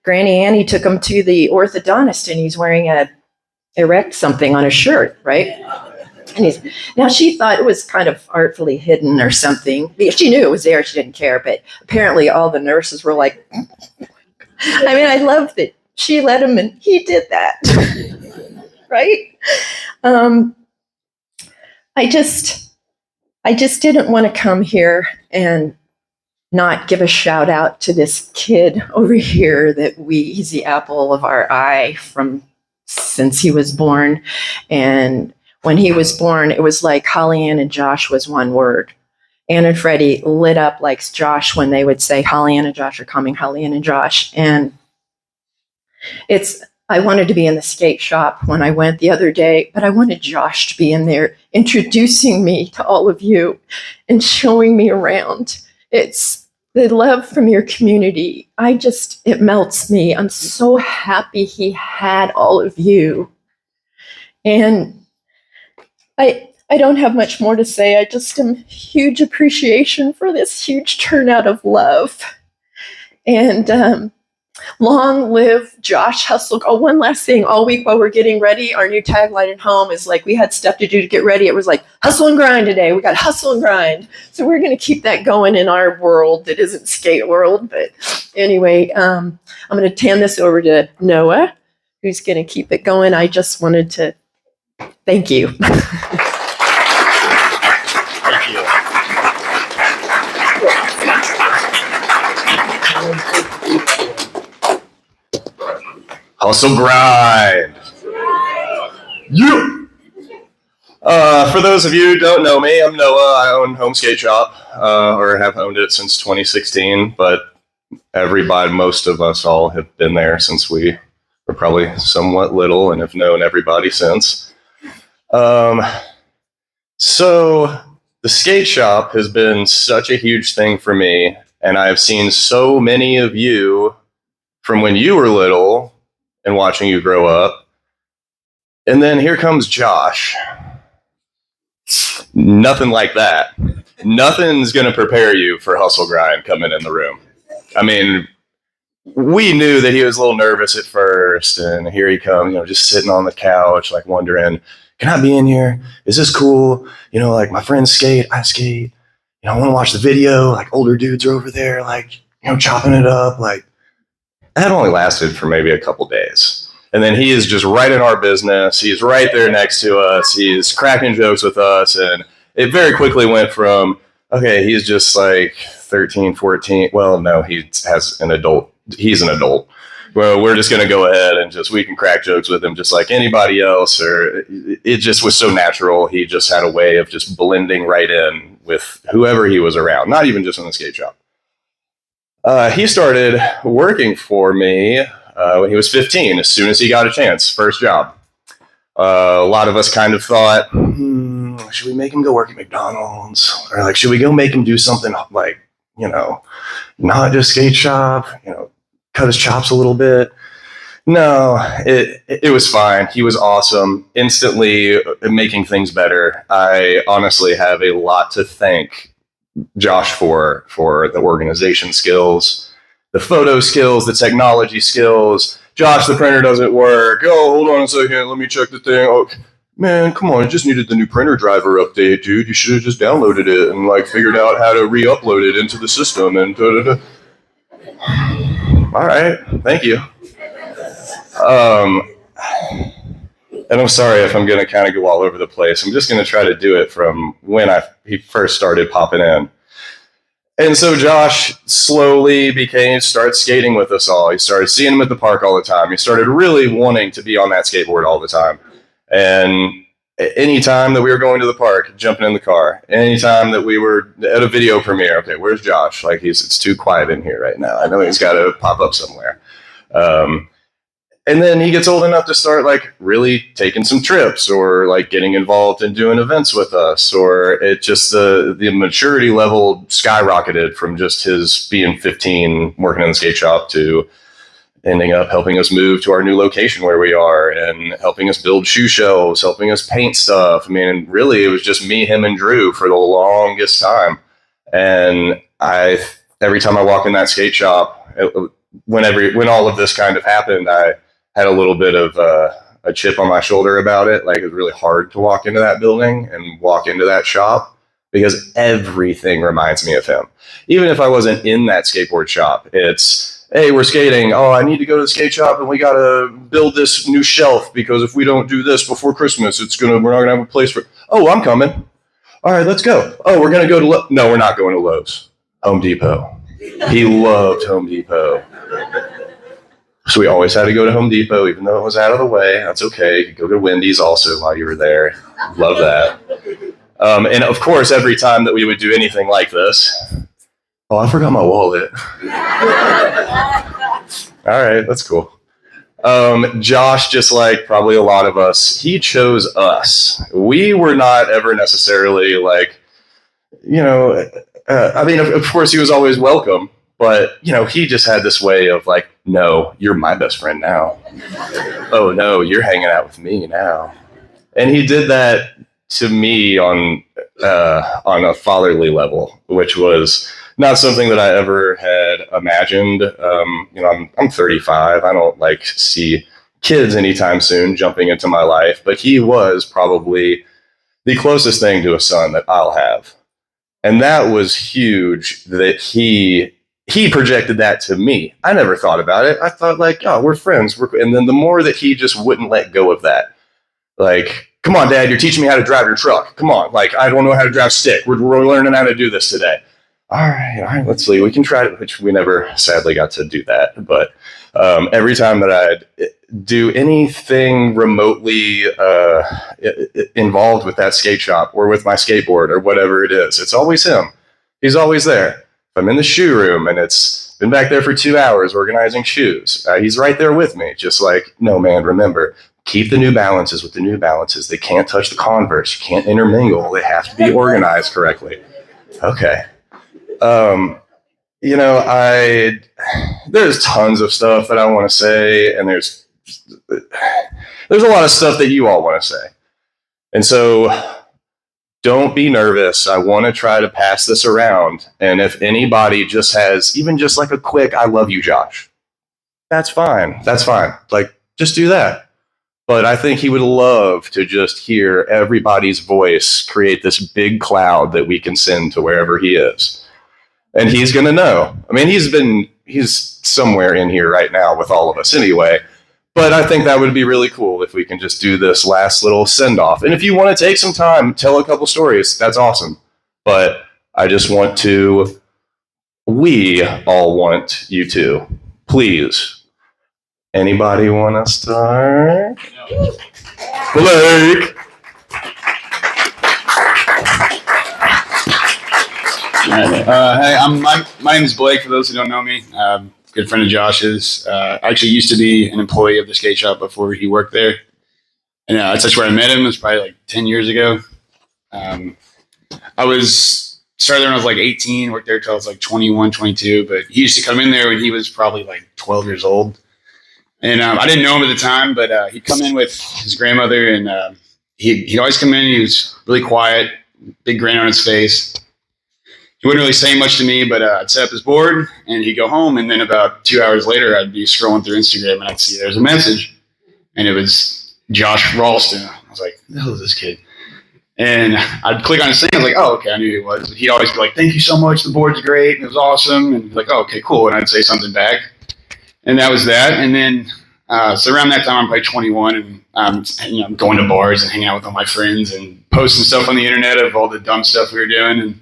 Granny Annie took him to the orthodontist and he's wearing a erect something on his shirt, right? And now she thought it was kind of artfully hidden or something. She knew it was there. She didn't care. But apparently all the nurses were like, I love that she let him and he did that. Right? I just didn't want to come here and not give a shout out to this kid over here he's the apple of our eye since he was born. And when he was born, it was like Holly Ann and Josh was one word. Ann and Freddie lit up like Josh when they would say, Holly Ann and Josh are coming, Holly Ann and Josh. And I wanted to be in the skate shop when I went the other day, but I wanted Josh to be in there introducing me to all of you and showing me around. It's the love from your community. It melts me. I'm so happy he had all of you. And I don't have much more to say. I just am huge appreciation for this huge turnout of love. And long live Josh Hustle. Oh, one last thing. All week while we're getting ready, our new tagline at home is we had stuff to do to get ready. It was hustle and grind today. We got hustle and grind. So we're going to keep that going in our world that isn't skate world. But anyway, I'm going to hand this over to Noah, who's going to keep it going. I just wanted to thank you. Hustle grind. You. For those of you who don't know me, I'm Noah. I own Home Skate Shop, or have owned it since 2016. But most of us all have been there since we were probably somewhat little, and have known everybody since. So the skate shop has been such a huge thing for me, and I've seen so many of you from when you were little and watching you grow up. And then here comes Josh. Nothing like that. Nothing's going to prepare you for hustle grind coming in the room. we knew that he was a little nervous at first, and here he comes, just sitting on the couch, like wondering, can I be in here? Is this cool? Like my friends skate, I skate. I want to watch the video. Like older dudes are over there, like, chopping it up. Like that only lasted for maybe a couple days. And then he is just right in our business. He's right there next to us. He's cracking jokes with us. And it very quickly went from, okay, he's just like 13, 14. Well, no, he's an adult. Well, we're just going to go ahead and we can crack jokes with him just like anybody else. Or it just was so natural. He just had a way of just blending right in with whoever he was around, not even just in the skate shop. He started working for me when he was 15, as soon as he got a chance, first job. A lot of us kind of thought, should we make him go work at McDonald's? Or like, should we go make him do something like, not just skate shop, cut his chops a little bit? No, it was fine. He was awesome, instantly making things better. I honestly have a lot to thank Josh for the organization skills, the photo skills, the technology skills. Josh, the printer doesn't work. Oh, hold on a second. Let me check the thing. Oh, man, come on. It just needed the new printer driver update, dude. You should have just downloaded it and like figured out how to re-upload it into the system and da-da-da. All right. Thank you. And I'm sorry if I'm going to kind of go all over the place. I'm just going to try to do it from when he first started popping in. And so Josh slowly started skating with us all. He started seeing him at the park all the time. He started really wanting to be on that skateboard all the time. And any time that we were going to the park, jumping in the car. Anytime that we were at a video premiere, okay, where's Josh? Like it's too quiet in here right now. I know he's got to pop up somewhere. And then he gets old enough to start like really taking some trips or like getting involved in doing events with us, or it just the maturity level skyrocketed from just his being 15 working in the skate shop to ending up helping us move to our new location where we are and helping us build shoe shelves, helping us paint stuff. I mean, really it was just me, him, and Drew for the longest time. And every time I walk in that skate shop, when all of this kind of happened, I had a little bit of a chip on my shoulder about it. Like it was really hard to walk into that building and walk into that shop because everything reminds me of him. Even if I wasn't in that skateboard shop, it's, hey, we're skating. Oh, I need to go to the skate shop and we got to build this new shelf because if we don't do this before Christmas, we're not going to have a place for, oh, I'm coming. All right, let's go. Oh, we're going to go to, no, we're not going to Lowe's. Home Depot. He loved Home Depot. So we always had to go to Home Depot, even though it was out of the way. That's okay. You could go to Wendy's also while you were there. Love that. And of course, every time that we would do anything like this, oh, I forgot my wallet. All right, that's cool. Josh, just like probably a lot of us, he chose us. We were not ever necessarily like, I mean, of course, he was always welcome. But, he just had this way of like, no, you're my best friend now. Oh, no, you're hanging out with me now. And he did that to me on a fatherly level, which was not something that I ever had imagined. I'm 35. I don't like see kids anytime soon jumping into my life. But he was probably the closest thing to a son that I'll have. And that was huge that he projected that to me. I never thought about it. I thought like, oh, we're friends. And then the more that he just wouldn't let go of that, like, come on, Dad, you're teaching me how to drive your truck. Come on. Like, I don't know how to drive stick. We're learning how to do this today. All right, let's see. We can try it, which we never sadly got to do that. But every time that I'd do anything remotely involved with that skate shop or with my skateboard or whatever it is, it's always him. He's always there. If I'm in the shoe room and it's been back there for 2 hours organizing shoes, he's right there with me. Just like, no, man, remember, keep the New Balances with the New Balances. They can't touch the Converse. You can't intermingle. They have to be organized correctly. Okay. There's tons of stuff that I want to say, and there's a lot of stuff that you all want to say. And so don't be nervous. I want to try to pass this around. And if anybody just has even just like a quick, I love you, Josh. that's fine. That's fine. Like, just do that. But I think he would love to just hear everybody's voice create this big cloud that we can send to wherever he is. And he's going to know. I mean, he's somewhere in here right now with all of us anyway. But I think that would be really cool if we can just do this last little send off. And if you want to take some time, tell a couple stories, that's awesome. But I just want to, we all want you to. Please. Anybody want to start? Blake. Hey, my name is Blake, for those who don't know me. Good friend of Josh's. I actually used to be an employee of the skate shop before he worked there. And that's where I met him. It was probably like 10 years ago. I started there when I was like 18, worked there till I was like 21, 22. But he used to come in there when he was probably like 12 years old. And I didn't know him at the time, but he'd come in with his grandmother, and he'd always come in. He was really quiet, big grin on his face. He wouldn't really say much to me, but I'd set up his board, and he'd go home. And then about 2 hours later, I'd be scrolling through Instagram, and I'd see there's a message. And it was Josh Ralston. I was like, who the hell is this kid? And I'd click on his thing. I was like, oh, okay, I knew who he was. But he'd always be like, thank you so much. The board's great. It was awesome. And like, oh, okay, cool. And I'd say something back. And that was that. And then, so around that time, I'm probably 21, and I'm going to bars and hanging out with all my friends and posting stuff on the internet of all the dumb stuff we were doing. And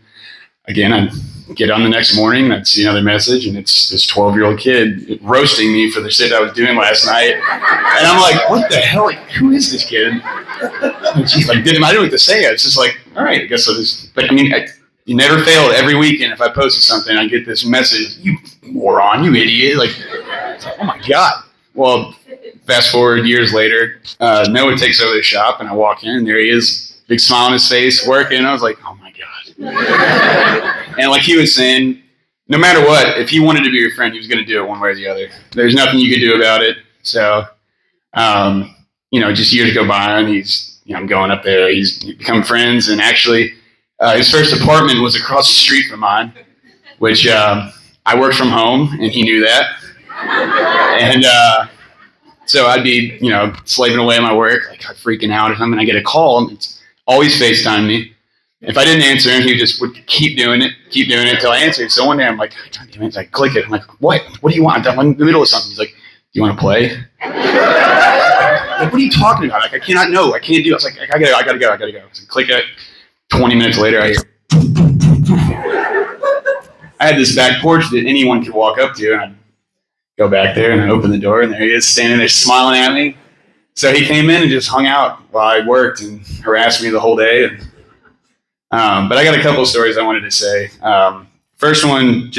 again, I'd get on the next morning, I'd see another message, and it's this 12-year-old kid roasting me for the shit I was doing last night. And I'm like, what the hell? Like, who is this kid? And she's like, I didn't know what to say. I was just like, all right, I guess I'll just, but I mean, you never failed. Every weekend, if I posted something, I get this message, you moron, you idiot. Like, oh my God. Well, fast forward years later, Noah takes over the shop, and I walk in, and there he is, big smile on his face, working. I was like, oh my God. And like he was saying, no matter what, if he wanted to be your friend, he was going to do it one way or the other. There's nothing you could do about it. So, just years go by, and I'm going up there. He's become friends, and actually, his first apartment was across the street from mine, which I worked from home, and he knew that. And so I'd be, slaving away at my work, like freaking out or something. I get a call, and it's always FaceTime me. If I didn't answer him, he just would keep doing it until I answered. So one day I'm like, God damn it, I click it. I'm like, what? What do you want? I'm in the middle of something. He's like, do you want to play? Like, what are you talking about? Like, I cannot know. I can't do it. I was like, I gotta go. So click it. 20 minutes later, I hear. I had this back porch that anyone could walk up to, and I'd go back there, and I open the door, and there he is standing there smiling at me. So he came in and just hung out while I worked and harassed me the whole day. But I got a couple of stories I wanted to say. First one,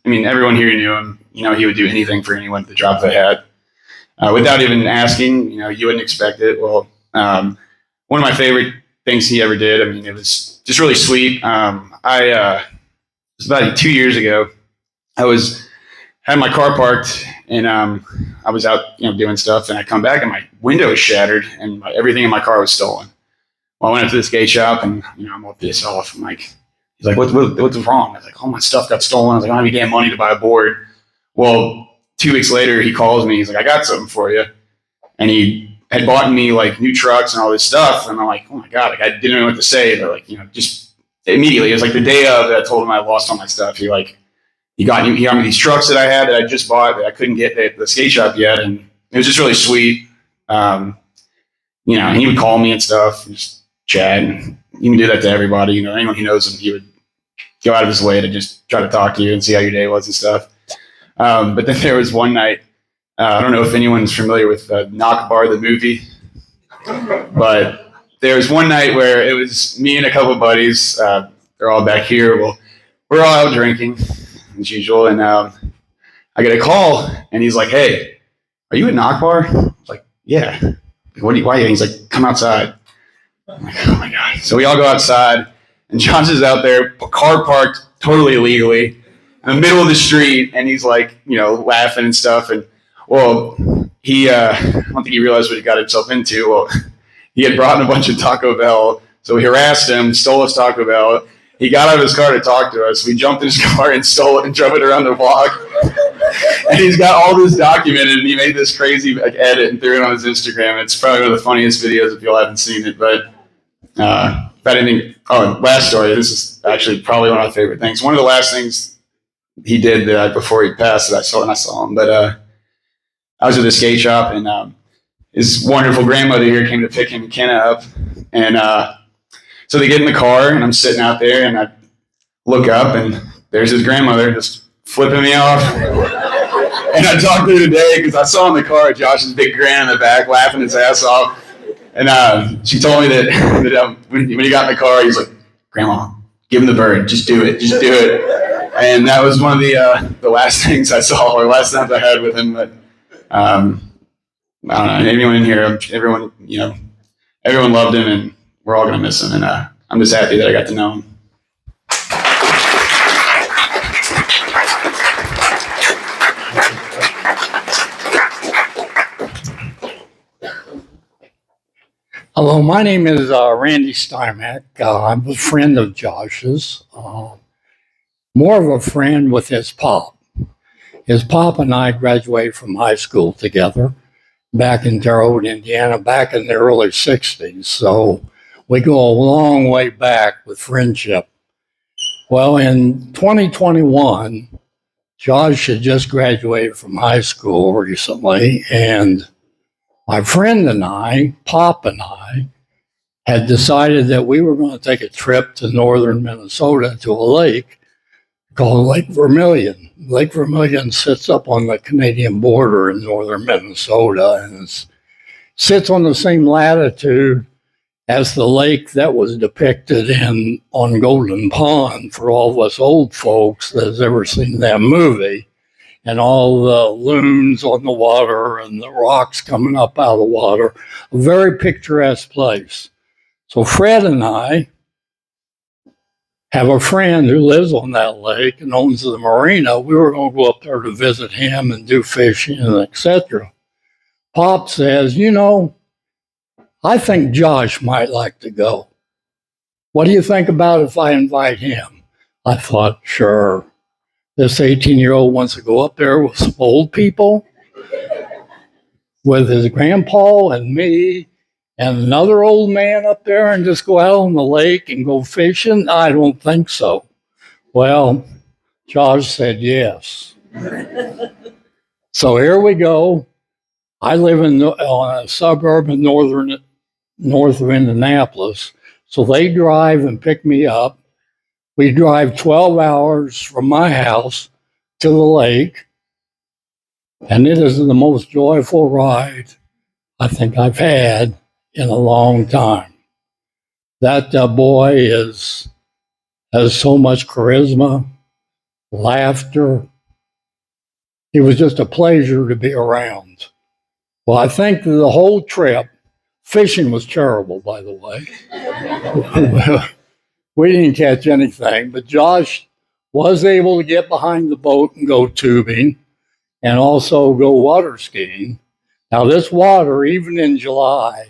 everyone here knew him. He would do anything for anyone at the drop of a hat. Without even asking, you wouldn't expect it. Well, one of my favorite things he ever did, it was just really sweet. It was about 2 years ago. I had my car parked, and I was out, doing stuff, and I come back, and my window is shattered, and everything in my car was stolen. Well, I went up to the skate shop, and I'm all pissed off. I'm like, he's like, what's wrong? I was like, all my stuff got stolen. I was like, I don't have any damn money to buy a board. Well, 2 weeks later, he calls me. He's like, I got something for you, and he had bought me like new trucks and all this stuff, and I'm like, oh my God, like I didn't know what to say, but like just immediately, it was like the day of that I told him I lost all my stuff. He got me these trucks that I had that I just bought that I couldn't get at the skate shop yet, and it was just really sweet. And he would call me and stuff, and just chat, and you can do that to everybody. Anyone who knows him, he would go out of his way to just try to talk to you and see how your day was and stuff. But then there was one night, I don't know if anyone's familiar with Nakbar, the movie, but there was one night where it was me and a couple of buddies. They're all back here. Well, we're all out drinking as usual, and I get a call, and he's like, "Hey, are you at Nakbar?" I was like, "Yeah." Like, why? He's like, "Come outside." I'm like, oh my God. So we all go outside, and Johnson's out there, car parked totally illegally in the middle of the street, and he's like, laughing and stuff. And well, I don't think he realized what he got himself into. Well, he had brought in a bunch of Taco Bell, so we harassed him, stole his Taco Bell. He got out of his car to talk to us. We jumped in his car and stole it and drove it around the block. And he's got all this documented, and he made this crazy like edit and threw it on his Instagram. It's probably one of the funniest videos if y'all haven't seen it. But if I didn't, last story. This is actually probably one of my favorite things. One of the last things he did before he passed that I saw him. But I was at the skate shop, and his wonderful grandmother here came to pick him and Kenna up, and so they get in the car, and I'm sitting out there, and I look up, and there's his grandmother just flipping me off. And I talked to her today because I saw in the car Josh's big grin in the back, laughing his ass off. And she told me that when he got in the car, he was like, "Grandma, give him the bird. Just do it. Just do it." And that was one of the last things I saw, or last times I had with him. But I don't know. Anyone in here, everyone loved him, and we're all gonna miss him. And I'm just happy that I got to know him. Hello, my name is Randy Steinmack. I'm a friend of Josh's, more of a friend with his pop. His pop and I graduated from high school together back in Terre Haute, Indiana, back in the early 60s. So we go a long way back with friendship. Well, in 2021, Josh had just graduated from high school recently, and my friend and I, Pop and I, had decided that we were going to take a trip to northern Minnesota to a lake called Lake Vermilion. Lake Vermilion sits up on the Canadian border in northern Minnesota, and it sits on the same latitude as the lake that was depicted on Golden Pond for all of us old folks that has ever seen that movie. And all the loons on the water and the rocks coming up out of the water. A very picturesque place. So Fred and I have a friend who lives on that lake and owns the marina. We were going to go up there to visit him and do fishing and etc. Pop says, I think Josh might like to go. What do you think about if I invite him? I thought, sure. This 18-year-old wants to go up there with some old people, with his grandpa and me and another old man up there and just go out on the lake and go fishing? I don't think so. Well, Josh said yes. So here we go. I live in a suburb in north of Indianapolis. So they drive and pick me up. We drive 12 hours from my house to the lake, and it is the most joyful ride I think I've had in a long time. That boy has so much charisma, laughter. He was just a pleasure to be around. Well, I think the whole trip, fishing was terrible, by the way. We didn't catch anything, but Josh was able to get behind the boat and go tubing and also go water skiing. Now, this water, even in July,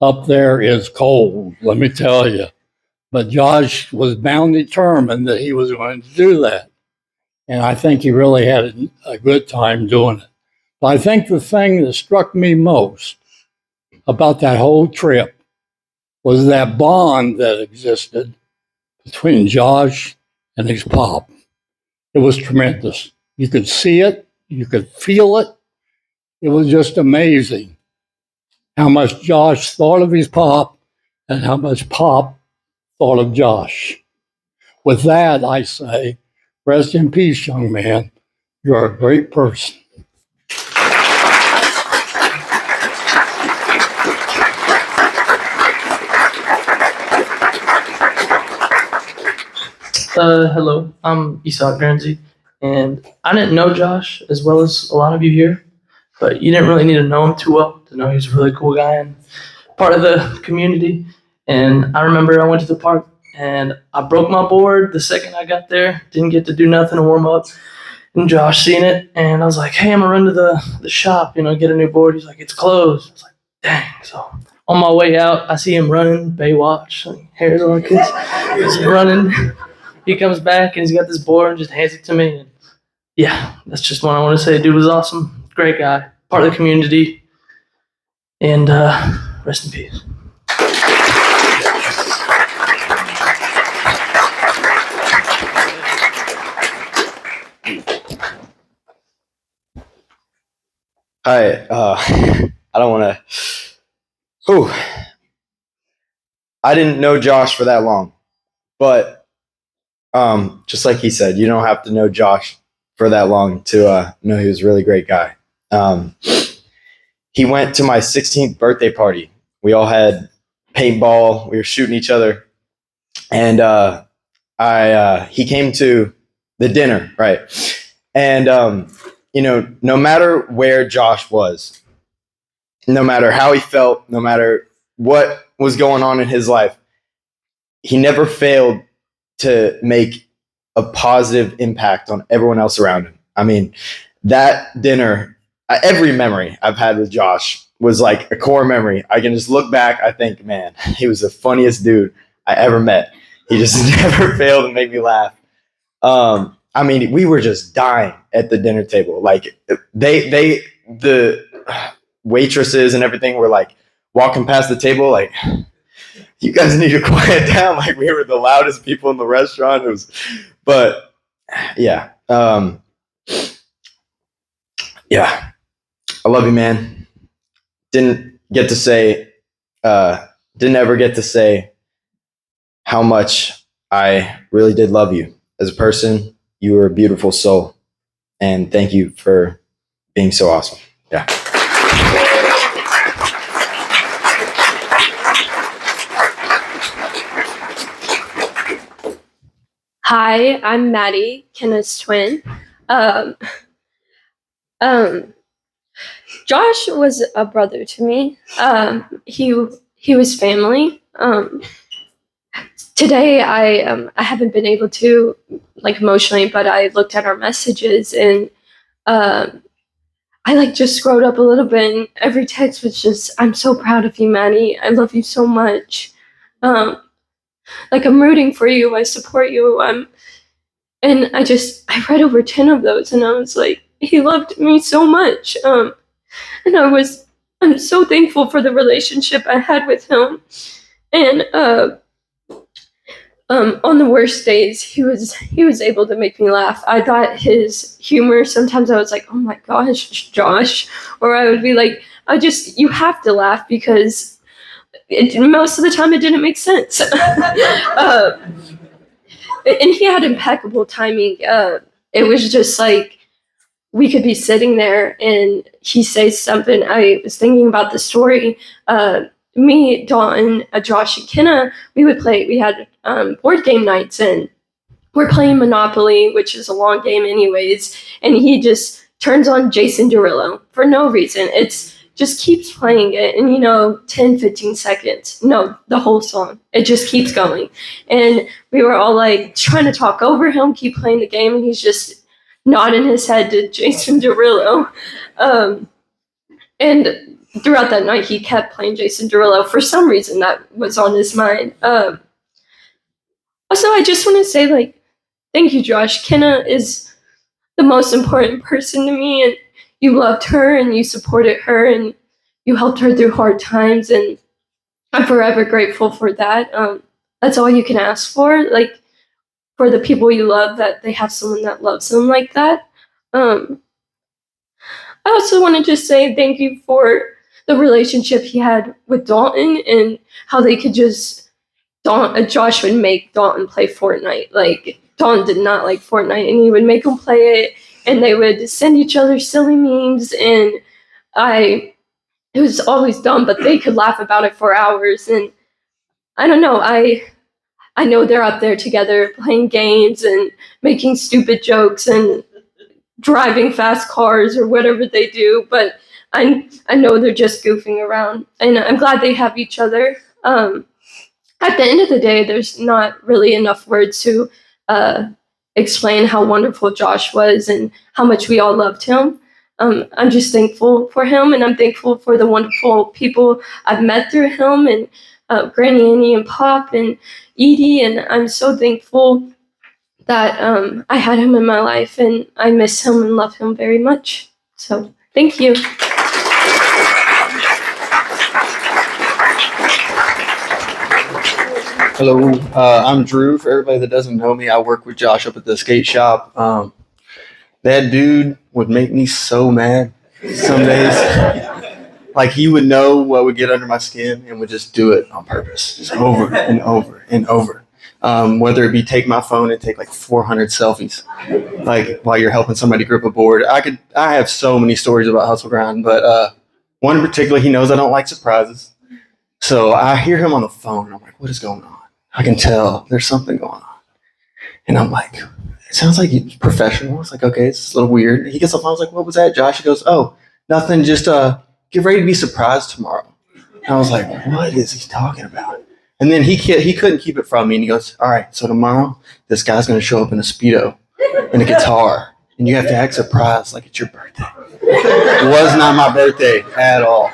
up there is cold, let me tell you. But Josh was bound determined that he was going to do that. And I think he really had a good time doing it. But I think the thing that struck me most about that whole trip was that bond that existed between Josh and his pop. It was tremendous. You could see it, you could feel it. It was just amazing how much Josh thought of his pop and how much pop thought of Josh. With that, I say, rest in peace, young man. You're a great person. Hello, I'm Isak Guernsey, and I didn't know Josh as well as a lot of you here, but you didn't really need to know him too well to know he's a really cool guy and part of the community. And I remember I went to the park and I broke my board the second I got there, didn't get to do nothing to warm up, and Josh seen it, and I was like, hey, I'm gonna run to the shop, get a new board. He's like, it's closed. I was like, dang. So on my way out, I see him running, Baywatch, like, hair's on his, he's running. He comes back and he's got this board and just hands it to me. And yeah, that's just what I want to say. Dude was awesome. Great guy. Part of the community. And rest in peace. Hi. I don't want to. I didn't know Josh for that long, but just like he said, you don't have to know Josh for that long to know he was a really great guy. He went to my 16th birthday party. We all had paintball. We were shooting each other, and he came to the dinner, right? And no matter where Josh was, no matter how he felt, no matter what was going on in his life, he never failed to make a positive impact on everyone else around him. I mean, that dinner, every memory I've had with Josh was like a core memory. I can just look back, I think, man, he was the funniest dude I ever met. He just never failed to make me laugh. I mean, we were just dying at the dinner table. Like the waitresses and everything were like walking past the table, like, you guys need to quiet down. Like, we were the loudest people in the restaurant. But yeah, yeah, I love you, man. Didn't ever get to say how much I really did love you as a person. You were a beautiful soul, and thank you for being so awesome. Yeah. Hi, I'm Maddie, Kenneth's twin. Josh was a brother to me. He was family. Today I haven't been able to, like, emotionally, but I looked at our messages, and I like just scrolled up a little bit, and every text was just, "I'm so proud of you, Maddie. I love you so much. Like, I'm rooting for you. I support you." And I read over 10 of those, and I was like, he loved me so much. And I'm so thankful for the relationship I had with him. And on the worst days, he was able to make me laugh. I thought his humor, sometimes I was like, "Oh my gosh, Josh," or I would be like, you have to laugh, because most of the time it didn't make sense. And he had impeccable timing. It was just like, we could be sitting there and he says something. I was thinking about the story. Me, Dalton, Josh, and Kenna, we had board game nights, and we're playing Monopoly, which is a long game anyways, and he just turns on Jason Derulo for no reason. It's just keeps playing it, and 10, 15 seconds. No, the whole song. It just keeps going. And we were all like trying to talk over him, keep playing the game, and he's just nodding his head to Jason Derulo. And throughout that night, he kept playing Jason Derulo. For some reason, that was on his mind. Also, I just want to say, like, thank you, Josh. Kenna is the most important person to me, and you loved her, and you supported her, and you helped her through hard times, and I'm forever grateful for that. That's all you can ask for, like, for the people you love, that they have someone that loves them like that. I also want to just say thank you for the relationship he had with Dalton, and how they could Josh would make Dalton play Fortnite. Like, Dalton did not like Fortnite, and he would make him play it, and they would send each other silly memes, and it was always dumb, but they could laugh about it for hours. And I don't know, I know they're out there together playing games and making stupid jokes and driving fast cars or whatever they do, but I know they're just goofing around, and I'm glad they have each other. At the end of the day, there's not really enough words to explain how wonderful Josh was and how much we all loved him. I'm just thankful for him, and I'm thankful for the wonderful people I've met through him, and Granny Annie and Pop and Edie, and I'm so thankful that I had him in my life, and I miss him and love him very much. So thank you. Hello, I'm Drew. For everybody that doesn't know me, I work with Josh up at the skate shop. That dude would make me so mad some days. Like, he would know what would get under my skin and would just do it on purpose, just over and over and over. Whether it be take my phone and take like 400 selfies, like while you're helping somebody grip a board. I have so many stories about hustle grind, but one in particular, he knows I don't like surprises. So I hear him on the phone and I'm like, what is going on? I can tell there's something going on. And I'm like, it sounds like he's professional. It's like, okay, it's a little weird. He gets off, I was like, what was that, Josh? He goes, oh, nothing, just get ready to be surprised tomorrow. And I was like, what is he talking about? And then he couldn't keep it from me. And he goes, all right, so tomorrow this guy's going to show up in a Speedo and a guitar. And you have to act surprised like it's your birthday. It was not my birthday at all.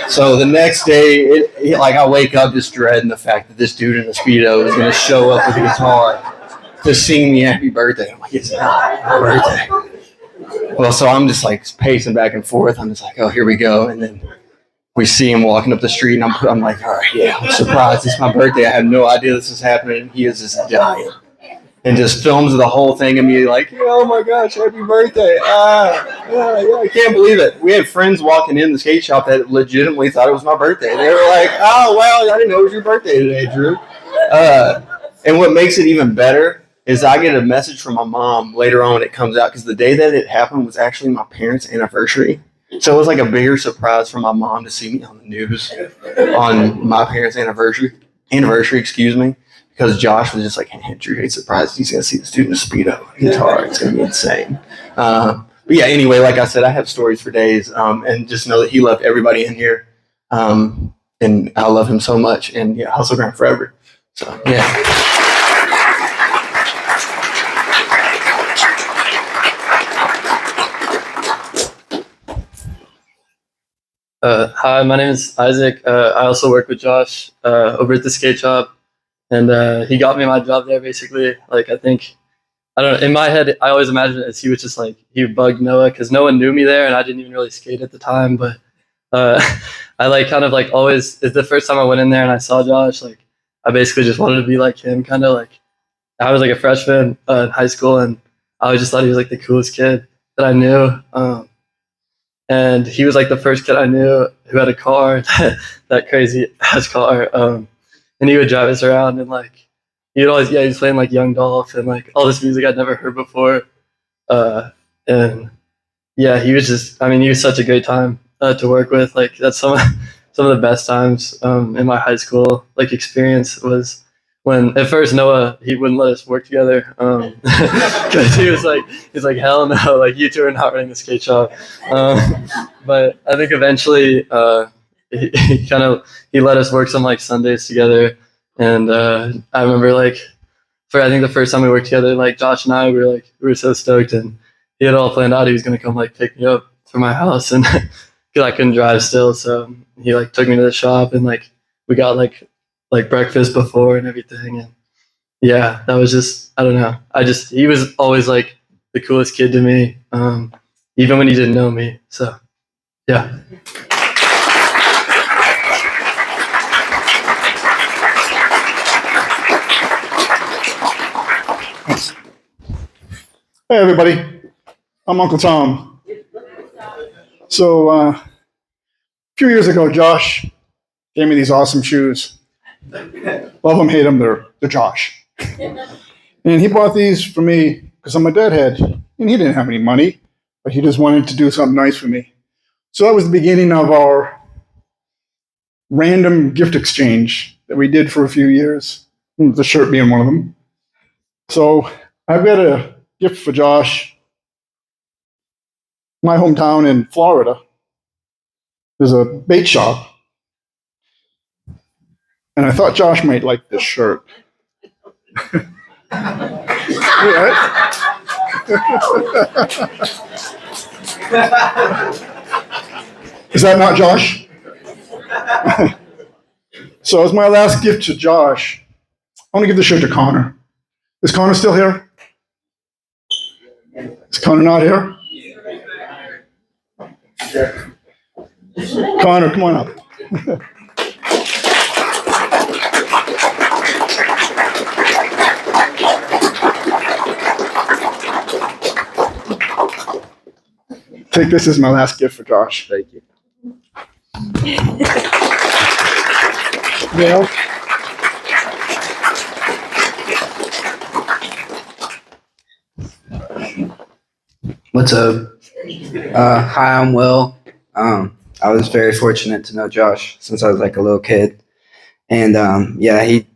So the next day, I wake up just dreading the fact that this dude in a Speedo is going to show up with a guitar to sing me happy birthday. I'm like, it's not my birthday. Well, so I'm just like pacing back and forth. I'm just like, oh, here we go. And then we see him walking up the street, and I'm like, all right, yeah, I'm surprised. It's my birthday. I had no idea this was happening. He is just dying. And just films the whole thing of me like, oh my gosh, happy birthday. I can't believe it. We had friends walking in the skate shop that legitimately thought it was my birthday. They were like, oh, well, I didn't know it was your birthday today, Drew. And what makes it even better is I get a message from my mom later on when it comes out, because the day that it happened was actually my parents' anniversary. So it was like a bigger surprise for my mom to see me on the news on my parents' anniversary, because Josh was just like, hey, Drew hates surprises. He's going to see the student Speedo guitar. It's going to be insane. But yeah, anyway, like I said, I have stories for days, and just know that he loved everybody in here. And I love him so much, and yeah, hustle grind forever. So yeah. Hi, my name is Isaac. I also work with Josh over at the skate shop, and he got me my job there basically. Like, I don't know, in my head, I always imagined it as he was just like, he bugged Noah because no one knew me there and I didn't even really skate at the time. But I like kind of like always, it's the first time I went in there and I saw Josh, like, I basically just wanted to be like him, kind of like, I was like a freshman in high school, and I always just thought he was like the coolest kid that I knew. And he was like the first kid I knew who had a car, that crazy ass car. And he would drive us around, and like, he was playing like Young Dolph and like all this music I'd never heard before. And yeah, he was such a great time to work with. Like, that's some of the best times in my high school like experience was when at first Noah, he wouldn't let us work together because he's like, hell no, like, you two are not running the skate shop. But I think eventually he let us work some like Sundays together. And I remember like I think the first time we worked together, like Josh and I, we were so stoked, and he had all planned out he was gonna come like pick me up from my house, and because I couldn't drive still, so he like took me to the shop, and like we got like breakfast before and everything. And yeah, that was just, I don't know, he was always like the coolest kid to me, even when he didn't know me. So yeah. Hey everybody, I'm Uncle Tom. So a few years ago, Josh gave me these awesome shoes. Love them, hate them, they're Josh. And he bought these for me because I'm a deadhead, and he didn't have any money, but he just wanted to do something nice for me. So that was the beginning of our random gift exchange that we did for a few years, the shirt being one of them. So I've got a gift for Josh. My hometown in Florida, there's a bait shop, and I thought Josh might like this shirt. Is that not Josh? So as my last gift to Josh, I want to give the shirt to Connor. Is Connor still here? Is Connor not here? Connor, come on up. Take this as my last gift for Josh. Thank you. Dale? What's up? Hi, I'm Will. I was very fortunate to know Josh since I was like a little kid, and he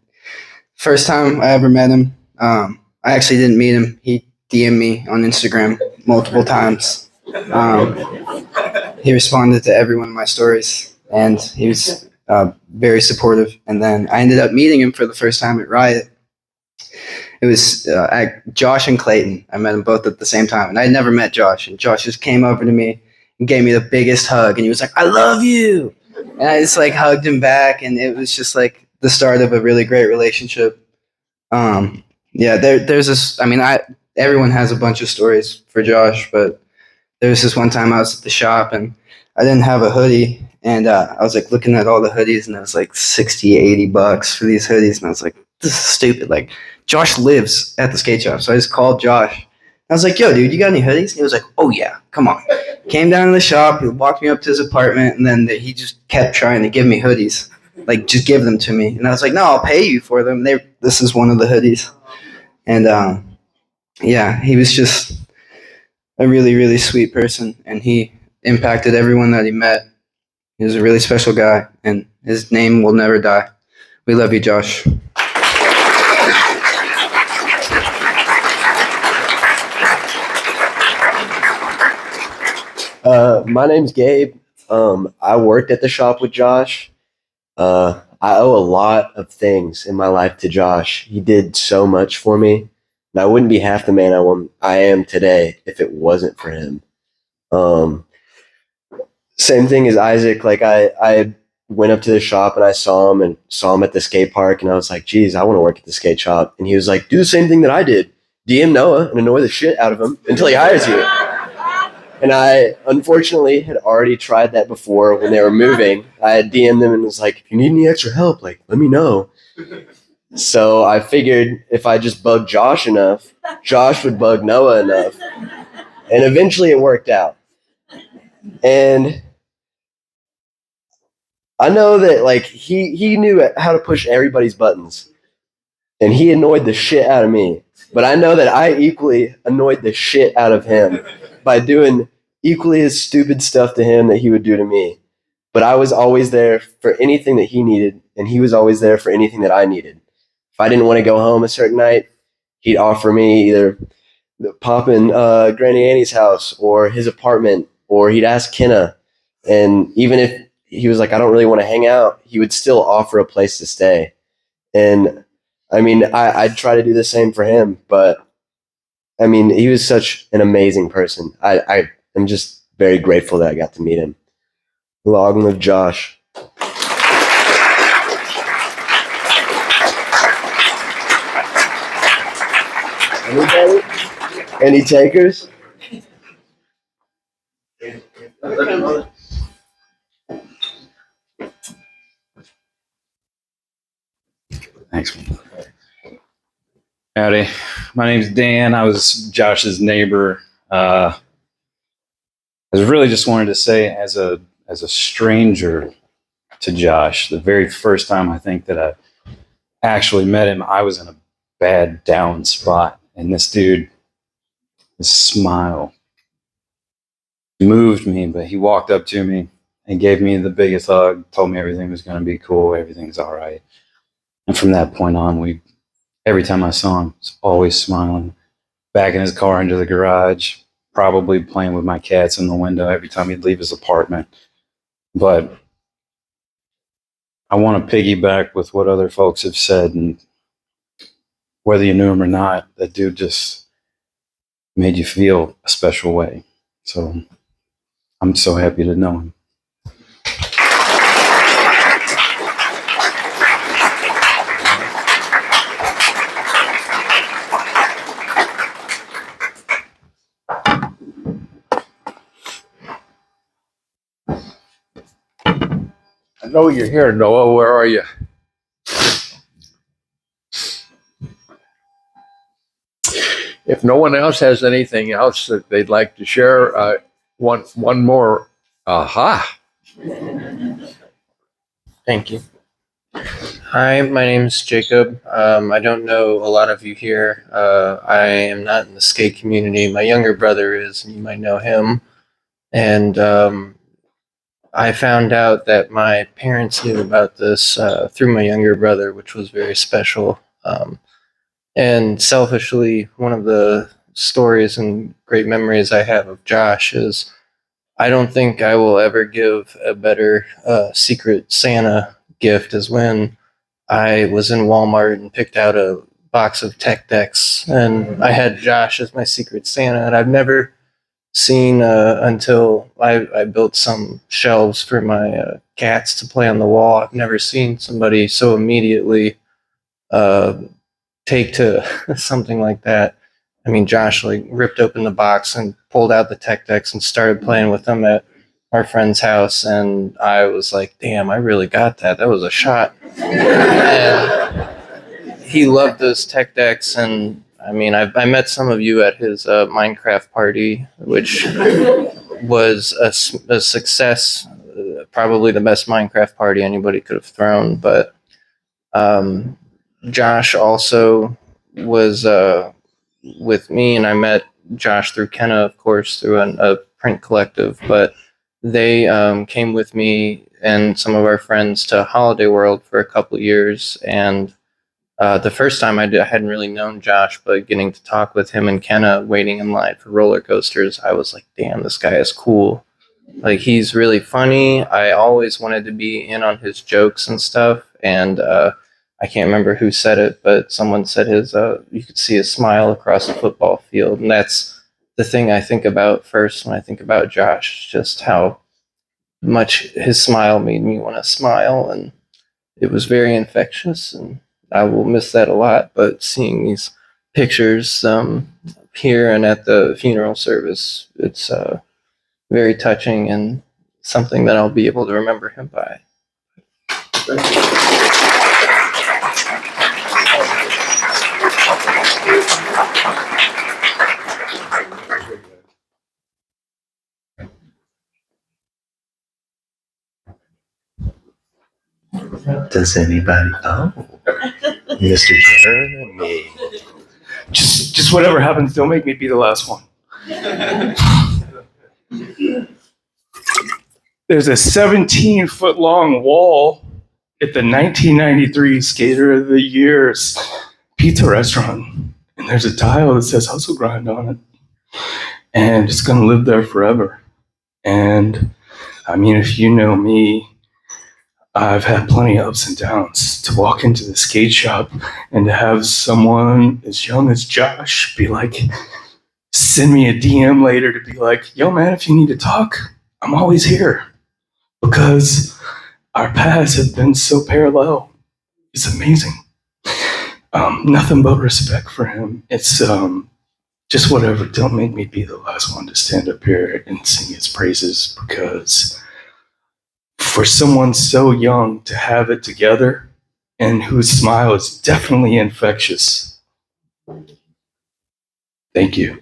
first time I ever met him. I actually didn't meet him. He DM'd me on Instagram multiple times. He responded to every one of my stories, and he was very supportive. And then I ended up meeting him for the first time at Riot. It was Josh and Clayton. I met them both at the same time, and I'd never met Josh. And Josh just came over to me and gave me the biggest hug, and he was like, "I love you," and I just like hugged him back, and it was just like the start of a really great relationship. There's this. I mean, everyone has a bunch of stories for Josh, but there was this one time I was at the shop and I didn't have a hoodie, and I was like looking at all the hoodies, and it was like $60-$80 for these hoodies, and I was like, this is stupid. Like, Josh lives at the skate shop, so I just called Josh. I was like, "Yo, dude, you got any hoodies?" And he was like, "Oh yeah, come on." Came down to the shop, he walked me up to his apartment, and then he just kept trying to give me hoodies, like just give them to me. And I was like, "No, I'll pay you for them." This is one of the hoodies, and he was just a really, really sweet person, and he impacted everyone that he met. He was a really special guy, and his name will never die. We love you, Josh. My name's Gabe. I worked at the shop with Josh. I owe a lot of things in my life to Josh. He did so much for me, and I wouldn't be half the man I am today if it wasn't for him. Same thing as Isaac. Like I went up to the shop and I saw him at the skate park, and I was like, geez, I want to work at the skate shop. And he was like, do the same thing that I did. DM Noah and annoy the shit out of him until he hires you. And I, unfortunately, had already tried that before when they were moving. I had DM'd them and was like, if you need any extra help, like, let me know. So I figured if I just bugged Josh enough, Josh would bug Noah enough. And eventually it worked out. And I know that, like, he knew how to push everybody's buttons. And he annoyed the shit out of me. But I know that I equally annoyed the shit out of him by doing equally as stupid stuff to him that he would do to me. But I was always there for anything that he needed, and he was always there for anything that I needed. If I didn't want to go home a certain night, he'd offer me either popping Granny Annie's house or his apartment, or he'd ask Kenna. And even if he was like, I don't really want to hang out, he would still offer a place to stay. And I mean, I'd try to do the same for him, but I mean, he was such an amazing person. I am just very grateful that I got to meet him. Long live Josh. Anybody? Any takers? Thanks. Howdy. My name's Dan. I was Josh's neighbor. I really just wanted to say, as a stranger to Josh, the very first time I think that I actually met him, I was in a bad down spot, and this dude, his smile moved me. But he walked up to me and gave me the biggest hug, told me everything was going to be cool, everything's all right. And from that point on, every time I saw him, was always smiling. Back in his car into the garage, probably playing with my cats in the window every time he'd leave his apartment. But I want to piggyback with what other folks have said, and whether you knew him or not, that dude just made you feel a special way. So I'm so happy to know him. know you're here, Noah. Where are you? If no one else has anything else that they'd like to share, one more. Aha. Thank you. Hi, my name is Jacob. I don't know a lot of you here. I am not in the skate community. My younger brother is, and you might know him. And I found out that my parents knew about this through my younger brother, which was very special. And selfishly, one of the stories and great memories I have of Josh is I don't think I will ever give a better Secret Santa gift as when I was in Walmart and picked out a box of tech decks, and I had Josh as my Secret Santa, and I've never seen until I built some shelves for my cats to play on the wall. I've never seen somebody so immediately take to something like that. I mean, Josh like ripped open the box and pulled out the tech decks and started playing with them at our friend's house, and I was like, damn, I really got that. That was a shot. And he loved those tech decks, and I mean, I met some of you at his Minecraft party, which was a success, probably the best Minecraft party anybody could have thrown. But Josh also was with me, and I met Josh through Kenna, of course, through a print collective, but they came with me and some of our friends to Holiday World for a couple of years, and the first time I hadn't really known Josh, but getting to talk with him and Kenna waiting in line for roller coasters, I was like, damn, this guy is cool. Like, he's really funny. I always wanted to be in on his jokes and stuff, and I can't remember who said it, but someone said you could see his smile across the football field, and that's the thing I think about first when I think about Josh, just how much his smile made me want to smile, and it was very infectious, and I will miss that a lot. But seeing these pictures here and at the funeral service, it's very touching and something that I'll be able to remember him by. Does anybody? Oh, Mr. Jeremy. Just whatever happens, don't make me be the last one. There's a 17-foot long wall at the 1993 Skater of the Year's pizza restaurant, and there's a tile that says Hustle Grind on it, and it's gonna live there forever. And I mean, if you know me, I've had plenty of ups and downs. To walk into the skate shop and to have someone as young as Josh be like, send me a DM later to be like, yo man, if you need to talk, I'm always here. Because our paths have been so parallel. It's amazing. Nothing but respect for him. It's just whatever. Don't make me be the last one to stand up here and sing his praises, because for someone so young to have it together and whose smile is definitely infectious. Thank you.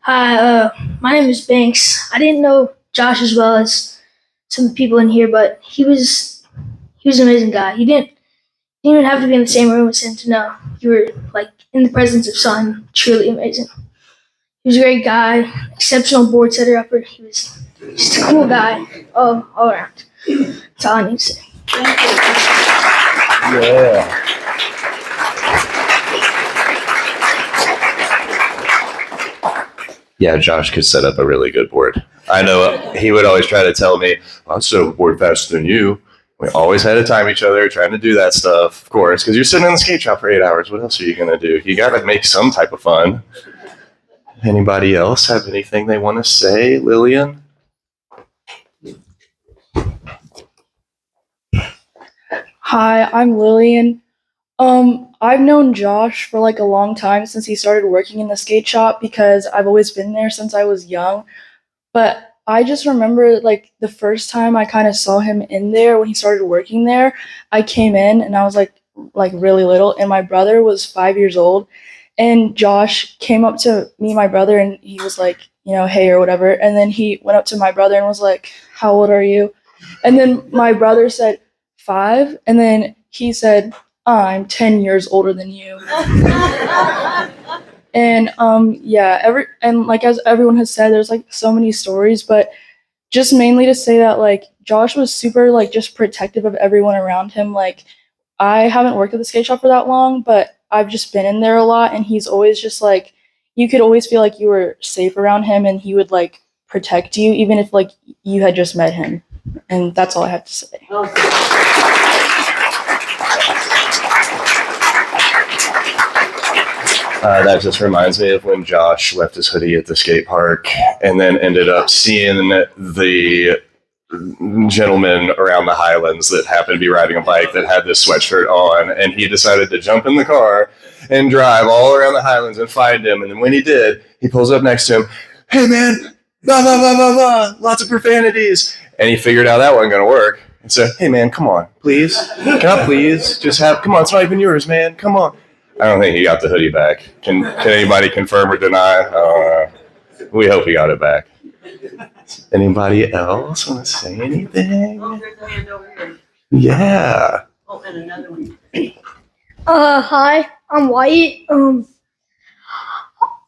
Hi, my name is Banks. I didn't know Josh as well as some people in here, but he was an amazing guy. You didn't even have to be in the same room as him to know you were like in the presence of someone truly amazing. He was a great guy, exceptional board setter upper. He was just a cool guy all around. That's all I need to say. Yeah. Yeah, Josh could set up a really good board. I know he would always try to tell me, I'll set up a board faster than you. We always had to time each other, trying to do that stuff, of course, because you're sitting in the skate shop for 8 hours. What else are you going to do? You got to make some type of fun. Anybody else have anything they want to say? Lillian? Hi, I'm Lillian. I've known Josh for like a long time since he started working in the skate shop because I've always been there since I was young. But I just remember like the first time I kind of saw him in there when he started working there, I came in and I was like really little and my brother was 5 years old and Josh came up to me, my brother, and he was like, you know, hey or whatever. And then he went up to my brother and was like, how old are you? And then my brother said 5 and then he said, I'm 10 years older than you. And yeah, like as everyone has said, there's like so many stories, but just mainly to say that like Josh was super like just protective of everyone around him. Like I haven't worked at the skate shop for that long, but I've just been in there a lot and he's always just like you could always feel like you were safe around him and he would like protect you even if like you had just met him. And that's all I have to say. That just reminds me of when Josh left his hoodie at the skate park and then ended up seeing the gentleman around the Highlands that happened to be riding a bike that had this sweatshirt on, and he decided to jump in the car and drive all around the Highlands and find him. And then when he did, he pulls up next to him. Hey man, blah, blah, blah, blah, blah, lots of profanities. And he figured out that wasn't going to work and said, hey man, come on, please. Can I please just come on, it's not even yours, man. Come on. I don't think he got the hoodie back. Can anybody confirm or deny? We hope he got it back. Anybody else want to say anything? Yeah. Oh, and another one. Hi, I'm Wyatt.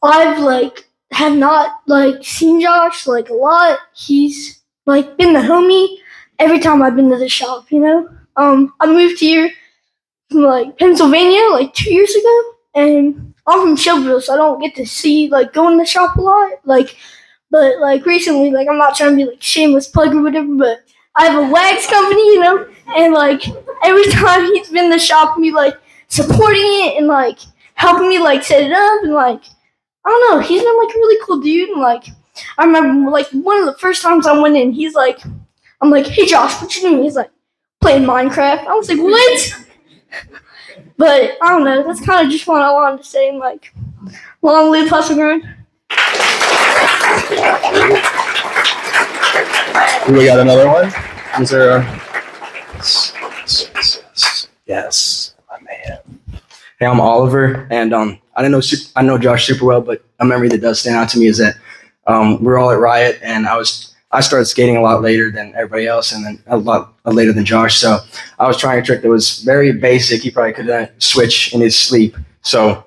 I've have not seen Josh a lot. He's been the homie every time I've been to the shop, you know? I moved here from Pennsylvania 2 years ago, and I'm from Shelbyville, so I don't get to see go in the shop a lot. But recently, I'm not trying to be shameless plug or whatever, but I have a wax company, you know, and every time he's been in the shop, me supporting it and helping me set it up, and I don't know, he's been a really cool dude. And I remember one of the first times I went in, he's I'm like, hey Josh, what you doing? He's playing Minecraft. I was like, what? But I don't know, that's kind of just what I wanted to say. And long live Hustle Grind. We got another one? Is there Yes, my man. Hey, I'm Oliver, and I know Josh super well, but a memory that does stand out to me is that we were all at Riot, and I started skating a lot later than everybody else, and then a lot later than Josh. So I was trying a trick that was very basic. He probably could switch in his sleep, but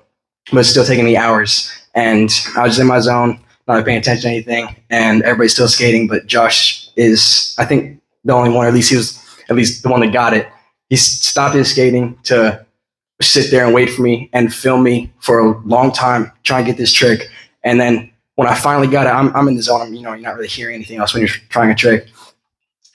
it's still taking me hours. And I was in my zone, not paying attention to anything, and everybody's still skating. But Josh is, I think, the only one, or at least he was at least the one that got it. He stopped his skating to sit there and wait for me and film me for a long time, trying to get this trick. And then when I finally got it, I'm in the zone. You're not really hearing anything else when you're trying a trick.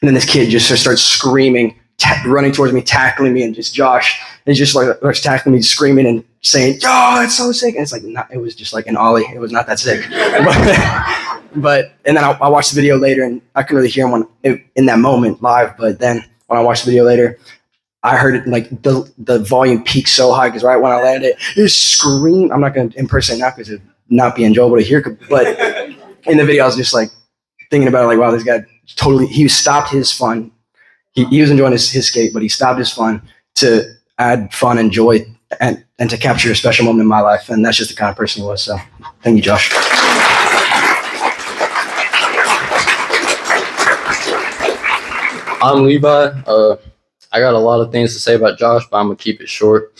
And then this kid just starts screaming, running towards me, tackling me, and just Josh is just starts tackling me, screaming and saying, "Yo, it's so sick!" And it's it was just an ollie. It was not that sick. But and then I watched the video later, and I couldn't really hear him in that moment live. But then when I watched the video later, I heard it the volume peaked so high because right when I landed it screamed. I'm not going to impersonate now because it not be enjoyable to hear, but in the video I was just thinking about it, wow, this guy he stopped his fun. He was enjoying his skate, but he stopped his fun to add fun and joy and to capture a special moment in my life, and that's just the kind of person he was. So thank you, Josh. I'm Levi. I got a lot of things to say about Josh, but I'm gonna keep it short.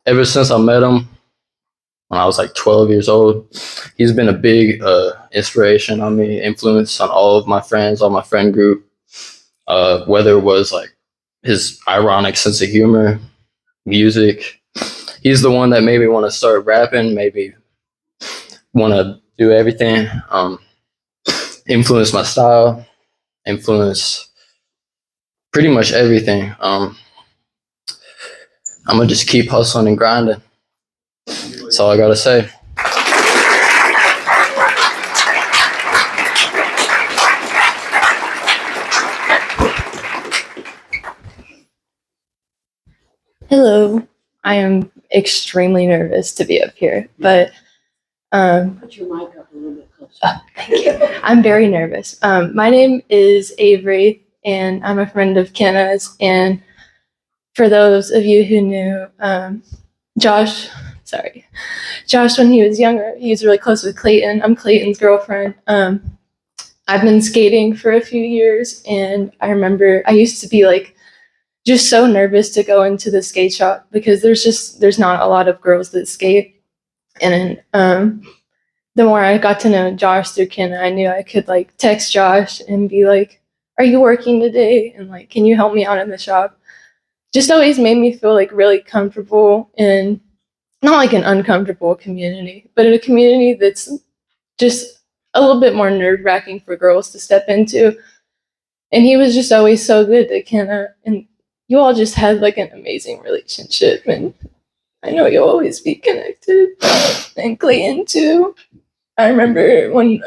Ever since I met him when I was 12 years old, he's been a big inspiration on me, influence on all of my friends, all my friend group. Whether it was his ironic sense of humor, music. He's the one that made me want to start rapping, maybe want to do everything. Influence my style, influence pretty much everything. I'm gonna just keep hustling and grinding. That's all I gotta say. Hello, I am extremely nervous to be up here, but Put your mic up a little bit closer. thank you. I'm very nervous. My name is Avery, and I'm a friend of Kenna's. And for those of you who knew Josh, when he was younger, he was really close with Clayton. I'm Clayton's girlfriend. I've been skating for a few years, and I remember I used to be like just so nervous to go into the skate shop because there's not a lot of girls that skate. And the more I got to know Josh through Kenna, I knew I could like text Josh and be like, "Are you working today?" And like, "Can you help me out in the shop?" Just always made me feel like really comfortable in not like an uncomfortable community, but in a community that's just a little bit more nerve-wracking for girls to step into. And he was just always so good to Kenna, and you all just had like an amazing relationship, and I know you'll always be connected. And Clayton too. I remember when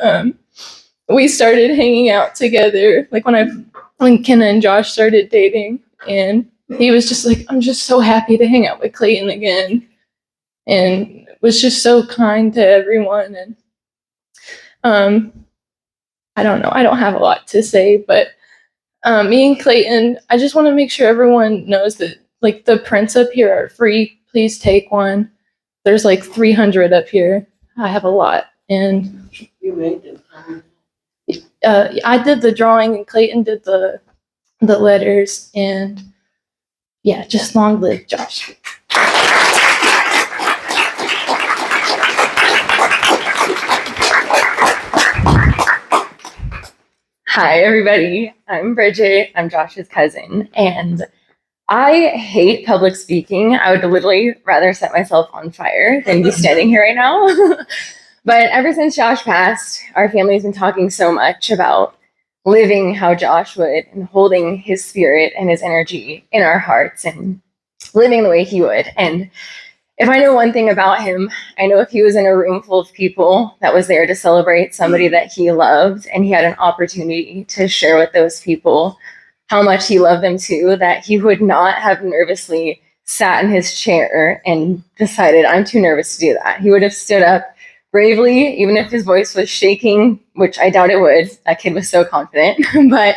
we started hanging out together, like when Kenna and Josh started dating, and he was just like, "I'm just so happy to hang out with Clayton again," and was just so kind to everyone. And I don't know, I don't have a lot to say, but me and Clayton, I just want to make sure everyone knows that like the prints up here are free. Please take one. There's like 300 up here. I have a lot. And You made them. I did the drawing and Clayton did the letters. And yeah, just long live Josh. Hi, everybody. I'm Bridget. I'm Josh's cousin. And I hate public speaking. I would literally rather set myself on fire than be standing here right now. But ever since Josh passed, our family's been talking so much about living how Josh would and holding his spirit and his energy in our hearts and living the way he would. And if I know one thing about him, I know if he was in a room full of people that was there to celebrate somebody that he loved and he had an opportunity to share with those people how much he loved them too, that he would not have nervously sat in his chair and decided, "I'm too nervous to do that." He would have stood up bravely, even if his voice was shaking, which I doubt it would. That kid was so confident. But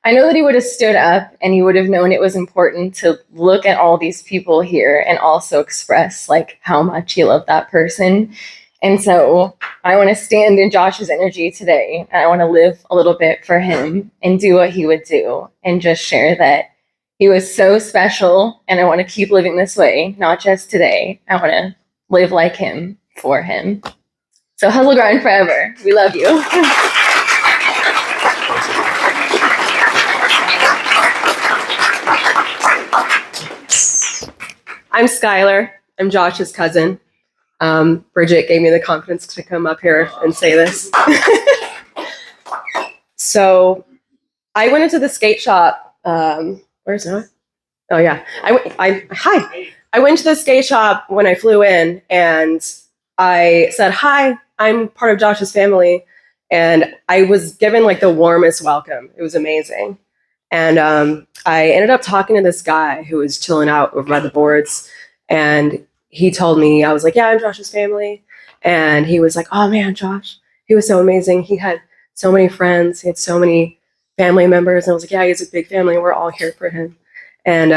I know that he would have stood up and he would have known it was important to look at all these people here and also express like how much he loved that person. And so I want to stand in Josh's energy today, and I want to live a little bit for him and do what he would do and just share that he was so special, and I want to keep living this way, not just today. I want to live like him for him. So hustle grind forever. We love you. I'm Skylar. I'm Josh's cousin. Bridget gave me the confidence to come up here and say this. So I went into the skate shop. Where's Noah? Oh yeah. I went to the skate shop when I flew in and I said, "Hi, I'm part of Josh's family." And I was given like the warmest welcome. It was amazing. And I ended up talking to this guy who was chilling out over by the boards. And he told me, I was like, "Yeah, I'm Josh's family." And he was like, "Oh man, Josh, he was so amazing. He had so many friends. He had so many family members." And I was like, "Yeah, he has a big family. We're all here for him." And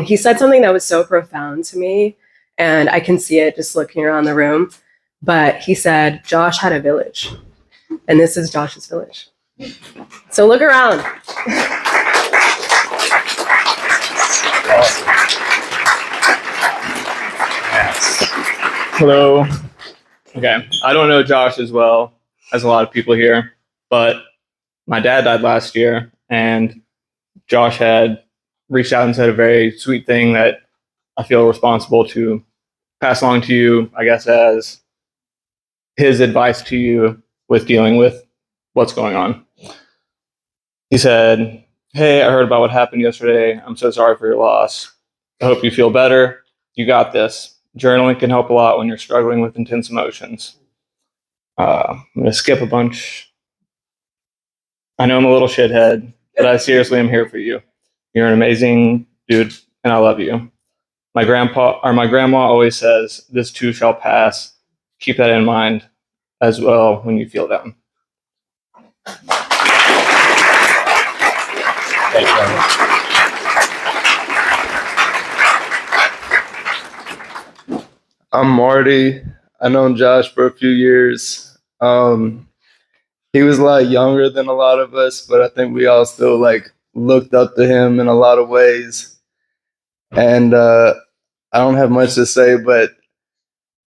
he said something that was so profound to me. And I can see it just looking around the room. But he said, Josh had a village. And this is Josh's village. So look around. Hello. Okay. I don't know Josh as well as a lot of people here, but my dad died last year, and Josh had reached out and said a very sweet thing that I feel responsible to pass along to you, I guess, as his advice to you with dealing with what's going on. He said, "Hey, I heard about what happened yesterday. I'm so sorry for your loss. I hope you feel better. You got this. Journaling can help a lot when you're struggling with intense emotions." I'm going to skip a bunch. I know I'm a little shithead, but I seriously am here for you. You're an amazing dude, and I love you. My grandma always says, "This too shall pass." Keep that in mind as well when you feel down. I'm Marty. I've known Josh for a few years. He was a lot younger than a lot of us, but I think we all still like looked up to him in a lot of ways. And I don't have much to say, but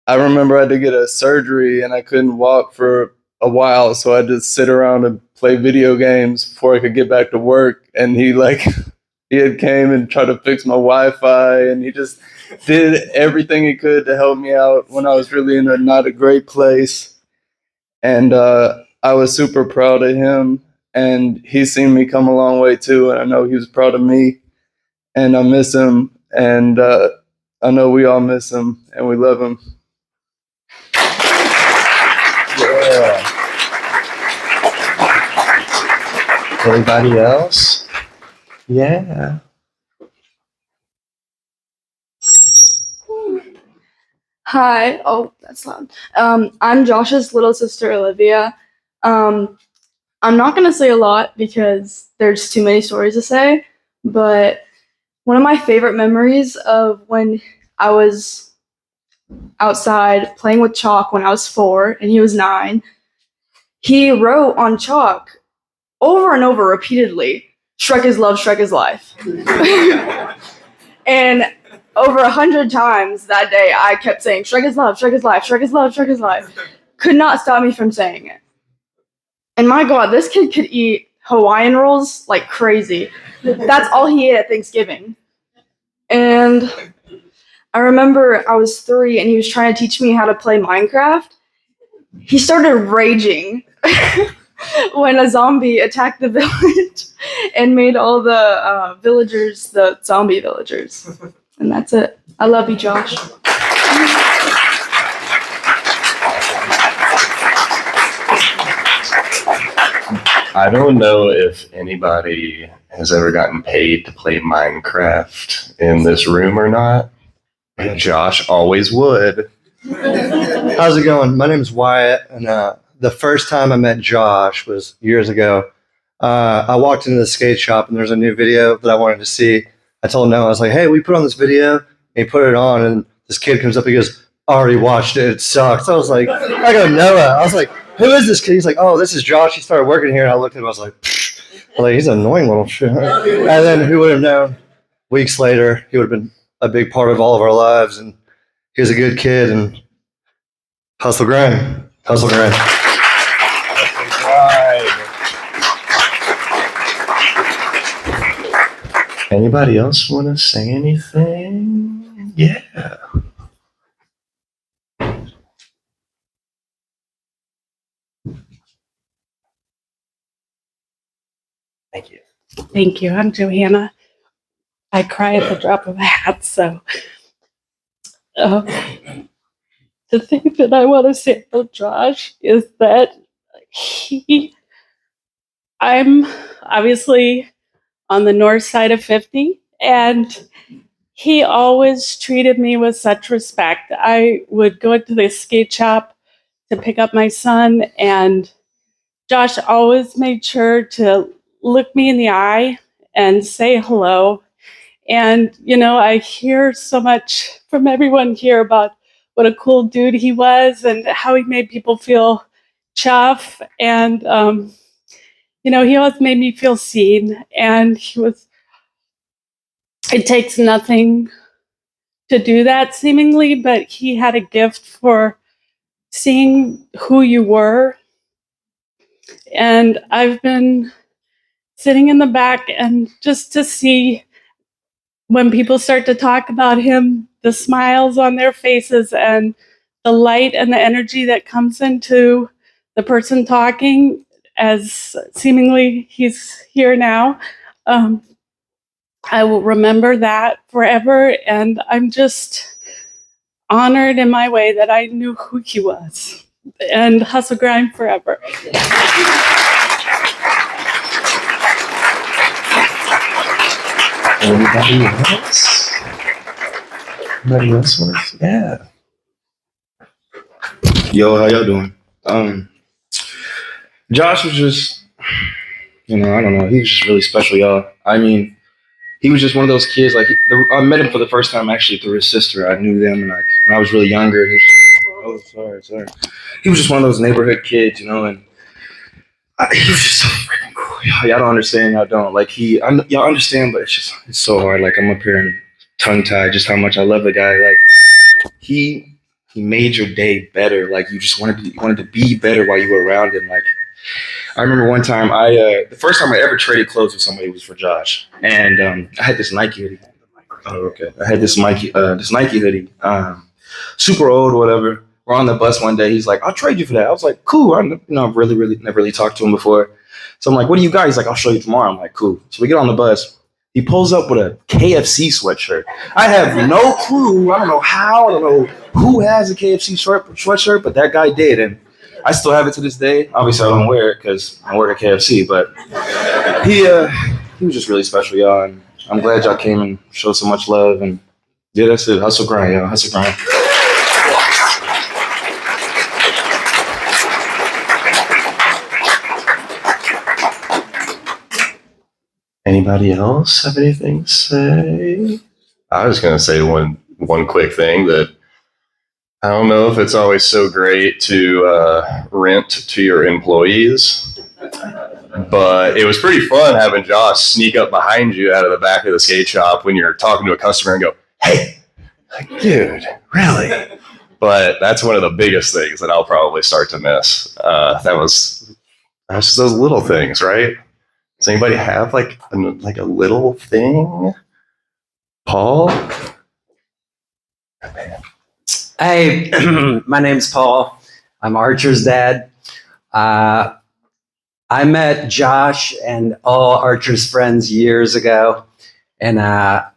I remember I had to get a surgery and I couldn't walk for a while, so I just sit around and play video games before I could get back to work. And he had came and tried to fix my Wi-Fi, and he just did everything he could to help me out when I was really in a not a great place. And I was super proud of him, and he's seen me come a long way too, and I know he was proud of me, and I miss him, and I know we all miss him, and we love him. Yeah. Anybody else? Yeah. Hi. Oh, that's loud. I'm Josh's little sister, Olivia. I'm not going to say a lot because there's too many stories to say, but one of my favorite memories of when I was outside playing with chalk when I was 4 and he was 9, he wrote on chalk over and over repeatedly, "Shrek is love, Shrek is life." And over 100 times that day, I kept saying, "Shrek is love, Shrek is life, Shrek is love, Shrek is life." Could not stop me from saying it. And my God, this kid could eat Hawaiian rolls like crazy. That's all he ate at Thanksgiving. And I remember I was 3 and he was trying to teach me how to play Minecraft. He started raging when a zombie attacked the village and made all the villagers the zombie villagers. And that's it. I love you, Josh. I don't know if anybody has ever gotten paid to play Minecraft in this room or not, but Josh always would. How's it going? My name is Wyatt, and the first time I met Josh was years ago. I walked into the skate shop, and there's a new video that I wanted to see. I told Noah, I was like, "Hey, we put on this video," and he put it on, and this kid comes up, he goes, "I already watched it, it sucks." I was like, I go, Noah. I was like, "Who is this kid?" He's like, "Oh, this is Josh. He started working here." And I looked at him, I was like, "Psh." I was like, he's an annoying little shit. And then who would have known? Weeks later, he would have been a big part of all of our lives, and he was a good kid, and hustle grind. Hustle grind. Anybody else want to say anything? Yeah. Thank you. Thank you. I'm Johanna. I cry at the drop of a hat. So, the thing that I want to say about Josh is that I'm obviously on the north side of 50, and he always treated me with such respect. I would go into the skate shop to pick up my son, and Josh always made sure to look me in the eye and say hello. And, you know, I hear so much from everyone here about what a cool dude he was and how he made people feel chuff. And, you know, he always made me feel seen. And it takes nothing to do that seemingly, but he had a gift for seeing who you were. And I've been sitting in the back, and just to see when people start to talk about him, the smiles on their faces and the light and the energy that comes into the person talking, as seemingly he's here now. I will remember that forever, and I'm just honored in my way that I knew who he was. And hustle grind forever. Anybody else? Anybody else wants? Yeah. Yo, how y'all doing? Josh was just, I don't know. He was just really special, y'all. I mean, he was just one of those kids. Like, I met him for the first time actually through his sister. I knew them, and like when I was really younger, he was just, sorry. He was just one of those neighborhood kids, and he was just so freaking cool. Y'all don't understand. Y'all don't like y'all understand, but it's so hard. Like I'm up here and tongue tied just how much I love the guy. Like he made your day better. Like you just wanted to be better while you were around him. Like I remember one time the first time I ever traded clothes with somebody was for Josh, and I had this Nike hoodie. Oh, okay. I had this Nike hoodie, super old, whatever. We're on the bus one day. He's like, "I'll trade you for that." I was like, "Cool." I've really never really talked to him before. So I'm like, "What do you got?" He's like, "I'll show you tomorrow." I'm like, "Cool." So we get on the bus. He pulls up with a KFC sweatshirt. I have no clue. I don't know how. I don't know who has a KFC sweatshirt, but that guy did, and I still have it to this day. Obviously, I don't wear it because I work at KFC, but he was just really special, y'all. And I'm glad y'all came and showed so much love. And yeah, that's it. Hustle grind, y'all. Hustle grind. Anybody else have anything to say? I was going to say one quick thing that I don't know if it's always so great to rent to your employees, but it was pretty fun having Josh sneak up behind you out of the back of the skate shop when you're talking to a customer and go, "Hey, like, dude, really?" But that's one of the biggest things that I'll probably start to miss. That's just those little things, right? Does anybody have like a little thing? Paul? Hey, my name's Paul. I'm Archer's dad. I met Josh and all Archer's friends years ago. And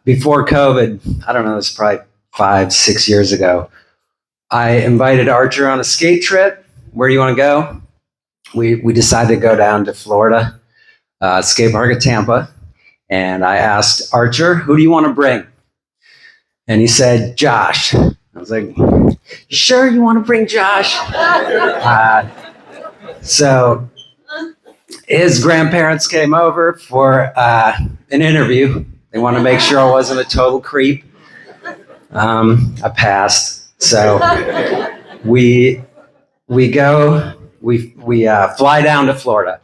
before COVID, I don't know, it's probably 5-6 years ago, I invited Archer on a skate trip. Where do you want to go? We decided to go down to Florida, skate park at Tampa. And I asked Archer, "Who do you want to bring?" And he said, "Josh." I was like, "Sure, you want to bring Josh?" So his grandparents came over for an interview. They wanted to make sure I wasn't a total creep. I passed. So we fly down to Florida.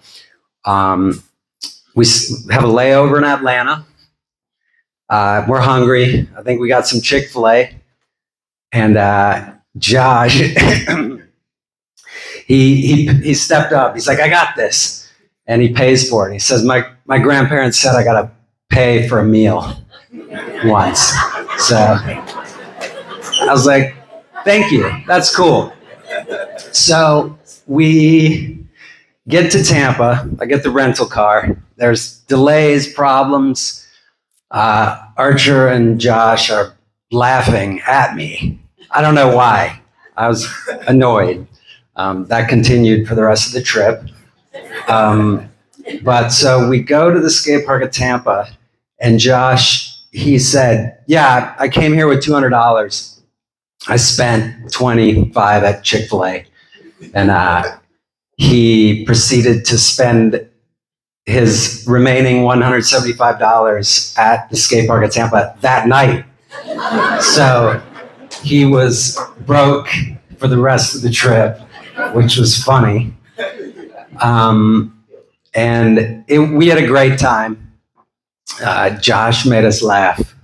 We have a layover in Atlanta. We're hungry. I think we got some Chick-fil-A. And Josh, he stepped up. He's like, "I got this." And he pays for it. He says, my grandparents said I got to pay for a meal once. So I was like, "Thank you. That's cool." So we get to Tampa. I get the rental car. There's delays, problems. Archer and Josh are laughing at me. I don't know why. I was annoyed. That continued for the rest of the trip. But so we go to the skate park at Tampa, and Josh, he said, "Yeah, I came here with $200. I spent $25 at Chick-fil-A." And he proceeded to spend his remaining $175 at the skate park at Tampa that night. So he was broke for the rest of the trip, which was funny. And we had a great time. Josh made us laugh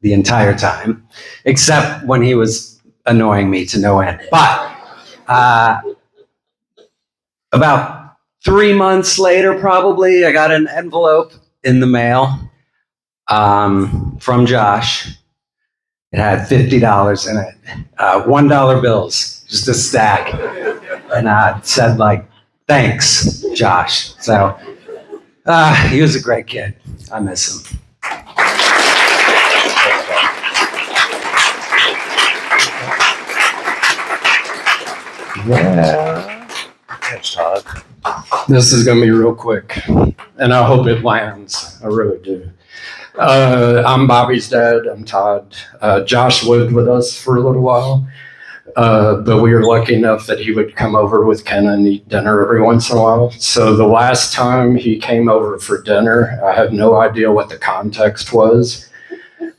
the entire time, except when he was annoying me to no end. But about 3 months later, probably, I got an envelope in the mail from Josh. It had $50 in it, $1 bills, just a stack. And it said, like, "Thanks, Josh." So he was a great kid. I miss him. Yeah. Thanks, Todd. This is going to be real quick, and I hope it lands. I really do. I'm Bobby's dad. I'm Todd. Josh lived with us for a little while, but we were lucky enough that he would come over with Ken and eat dinner every once in a while. So the last time he came over for dinner, I have no idea what the context was,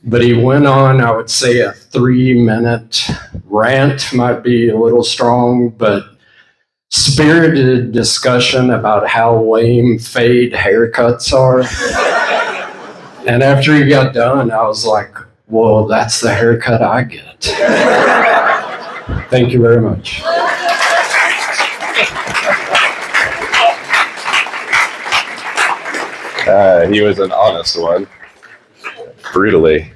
but he went on, I would say, a 3-minute rant, might be a little strong, but spirited discussion about how lame fade haircuts are. And after he got done, I was like, well, that's the haircut I get. Thank you very much. He was an honest one. Brutally.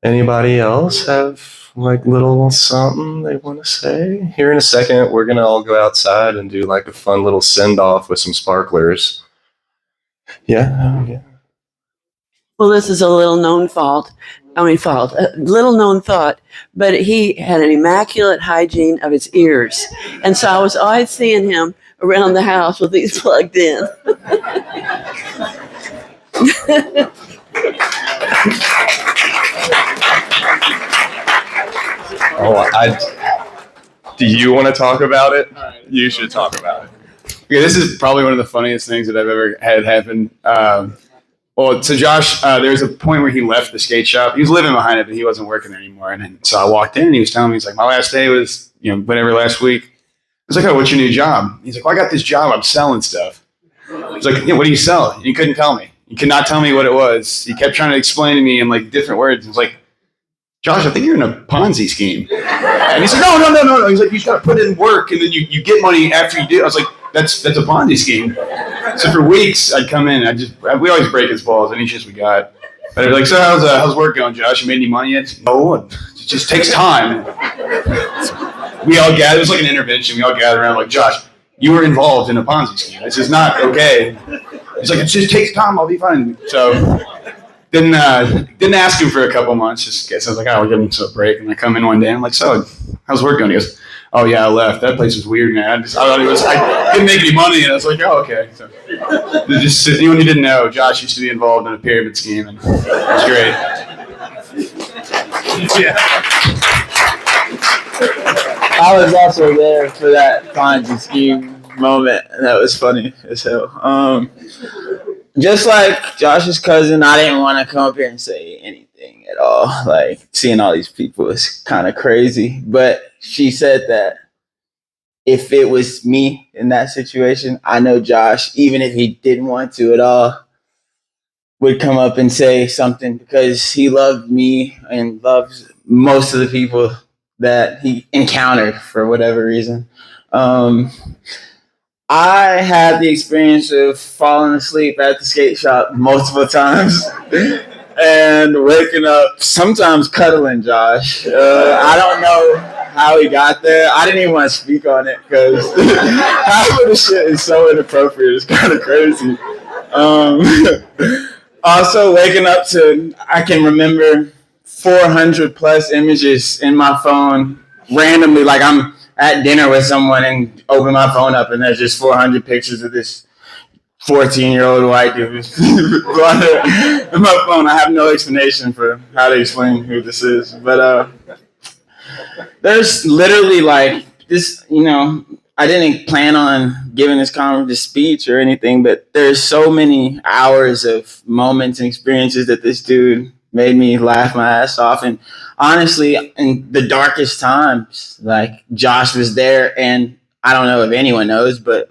Anybody else have like little something they want to say? Here in a second, we're gonna all go outside and do like a fun little send off with some sparklers. Yeah. Well, this is a little known little known thought, but he had an immaculate hygiene of his ears. And so I was always seeing him around the house with these plugged in. Do you want to talk about it? You should talk about it. Okay, this is probably one of the funniest things that I've ever had happen. So Josh, there was a point where he left the skate shop. He was living behind it, but he wasn't working there anymore. And so I walked in, and he was telling me, he's like, my last day was, whatever last week. I was like, oh, what's your new job? He's like, well, I got this job. I'm selling stuff. I was like, yeah, what do you sell? And he couldn't tell me. He could not tell me what it was. He kept trying to explain to me in like different words. I was like, Josh, I think you're in a Ponzi scheme. And he's like, no. He's like, you just got to put in work, and then you get money after you do. I was like, that's a Ponzi scheme. So for weeks, I'd come in. We always break his balls any chance we got. But I'd be like, so how's work going, Josh? You made any money yet? No, it just takes time. We all gather. It was like an intervention. We all gather around like, Josh, you were involved in a Ponzi scheme. This is not okay. He's like, it just takes time. I'll be fine. So didn't ask him for a couple months. Just guess I was like, oh, we'll give him a break. And I come in one day. And I'm like, so how's work going? He goes, oh yeah, I left. That place was weird, man. I didn't make any money, and I was like, oh okay. So just anyone who didn't know, Josh used to be involved in a pyramid scheme, and it was great. Yeah. I was also there for that Ponzi scheme moment, and that was funny as hell. Just like Josh's cousin, I didn't want to come up here and say anything at all. Like, seeing all these people is kind of crazy. But she said that if it was me in that situation, I know Josh, even if he didn't want to at all, would come up and say something because he loved me and loves most of the people that he encountered for whatever reason. I had the experience of falling asleep at the skate shop multiple times and waking up, sometimes cuddling Josh. I don't know how he got there. I didn't even want to speak on it because half of the shit is so inappropriate. It's kind of crazy. Also, waking up to, I can remember 400 plus images in my phone randomly, like I'm at dinner with someone and open my phone up and there's just 400 pictures of this 14-year-old white dude in my phone. I have no explanation for how to explain who this is, but there's literally like this, I didn't plan on giving this speech or anything, but there's so many hours of moments and experiences that this dude made me laugh my ass off. And honestly, in the darkest times, like Josh was there, and I don't know if anyone knows, but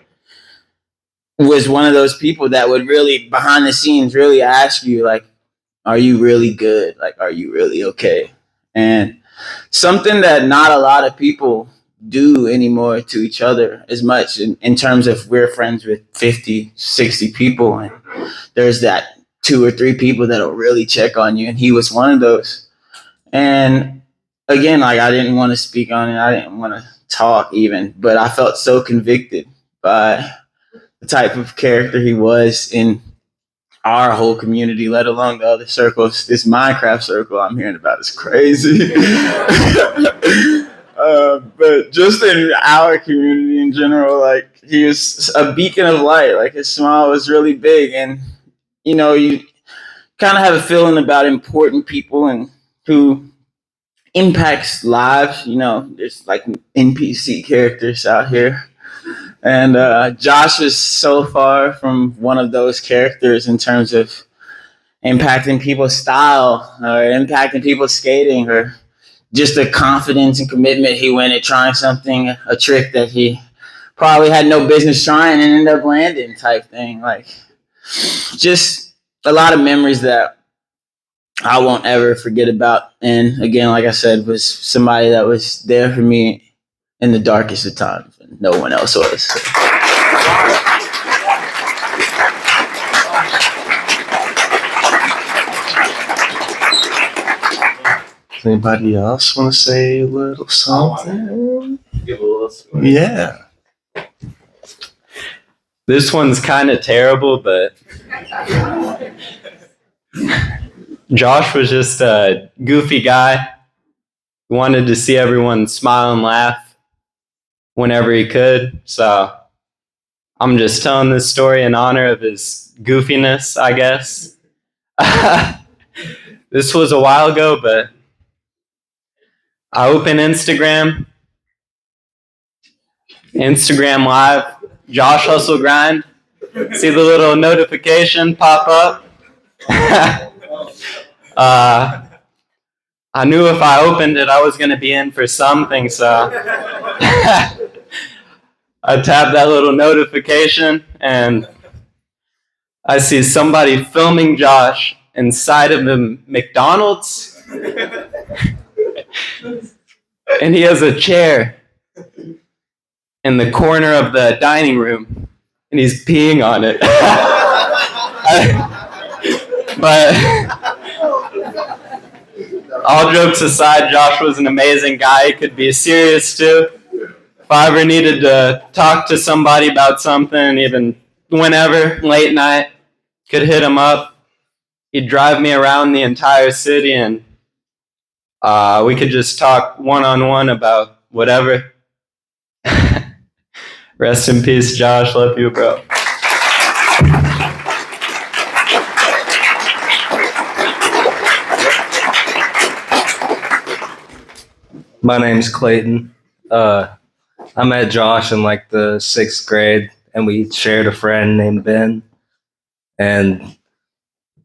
was one of those people that would really behind the scenes really ask you, like, are you really good? Like, are you really okay? And something that not a lot of people do anymore to each other as much in terms of we're friends with 50, 60 people, and there's that 2 or 3 people that'll really check on you, and he was one of those. And again, like, I didn't want to speak on it, I didn't want to talk even, but I felt so convicted by the type of character he was in our whole community, let alone the other circles. This Minecraft circle I'm hearing about is crazy. But just in our community in general, like, he was a beacon of light. Like, his smile was really big, and you kind of have a feeling about important people and who impacts lives. You know, there's like NPC characters out here. And Josh is so far from one of those characters in terms of impacting people's style or impacting people's skating or just the confidence and commitment he went at trying something, a trick that he probably had no business trying and ended up landing type thing. Like, just a lot of memories that I won't ever forget about. And again, like I said, was somebody that was there for me in the darkest of times and no one else was. Does anybody else want to say a little something? Give a little story. Yeah. This one's kind of terrible, but Josh was just a goofy guy. He wanted to see everyone smile and laugh whenever he could. So I'm just telling this story in honor of his goofiness, I guess. This was a while ago, but I open Instagram Live, Josh Hustle Grind. See the little notification pop up? I knew if I opened it, I was going to be in for something, so I tapped that little notification, and I see somebody filming Josh inside of the McDonald's. And he has a chair in the corner of the dining room, and he's peeing on it. But all jokes aside, Josh was an amazing guy. He could be serious too. If I ever needed to talk to somebody about something, even whenever, late night, could hit him up. He'd drive me around the entire city, and we could just talk one-on-one about whatever. Rest in peace, Josh. Love you, bro. My name's Clayton. I met Josh in like the 6th grade, and we shared a friend named Ben. And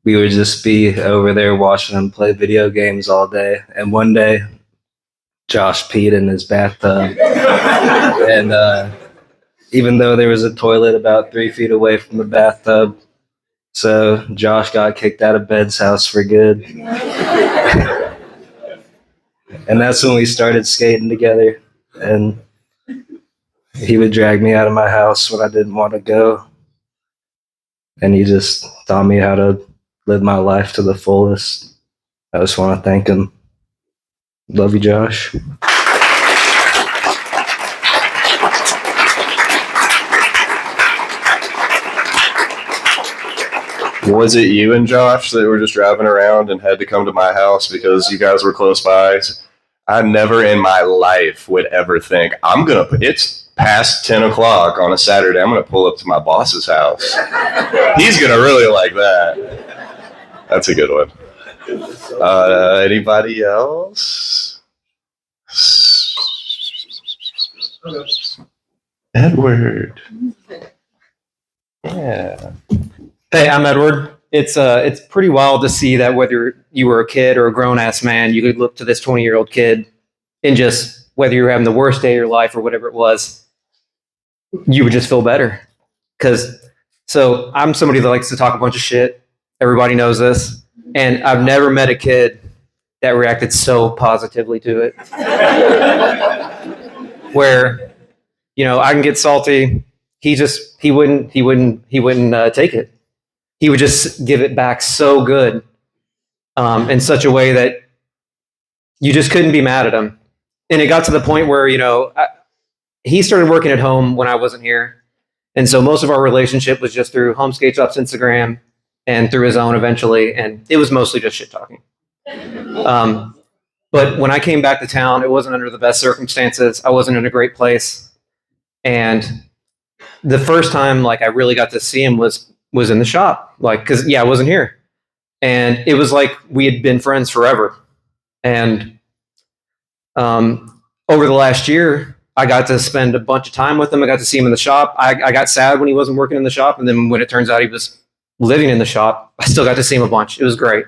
we would just be over there watching him play video games all day. And one day, Josh peed in his bathtub. And even though there was a toilet about 3 feet away from the bathtub, so Josh got kicked out of Ben's house for good. And that's when we started skating together. And he would drag me out of my house when I didn't want to go. And he just taught me how to live my life to the fullest. I just want to thank him. Love you, Josh. Was it you and Josh that were just driving around and had to come to my house because you guys were close by? I never in my life would ever think, it's past 10 o'clock on a Saturday, I'm going to pull up to my boss's house. He's going to really like that. That's a good one. Anybody else? Edward. Yeah. Hey, I'm Edward. It's pretty wild to see that whether you were a kid or a grown-ass man, you could look to this 20-year-old kid and just, whether you were having the worst day of your life or whatever it was, you would just feel better. So I'm somebody that likes to talk a bunch of shit. Everybody knows this. And I've never met a kid that reacted so positively to it. Where, I can get salty. He wouldn't take it. He would just give it back so good, in such a way that you just couldn't be mad at him. And it got to the point where, he started working at home when I wasn't here. And so most of our relationship was just through Home Skate Shop's Instagram and through his own eventually. And it was mostly just shit talking. But when I came back to town, it wasn't under the best circumstances. I wasn't in a great place. And the first time I really got to see him was in the shop, cause I wasn't here. And it was like we had been friends forever. And over the last year, I got to spend a bunch of time with him. I got to see him in the shop. I got sad when he wasn't working in the shop. And then when it turns out he was living in the shop, I still got to see him a bunch. It was great.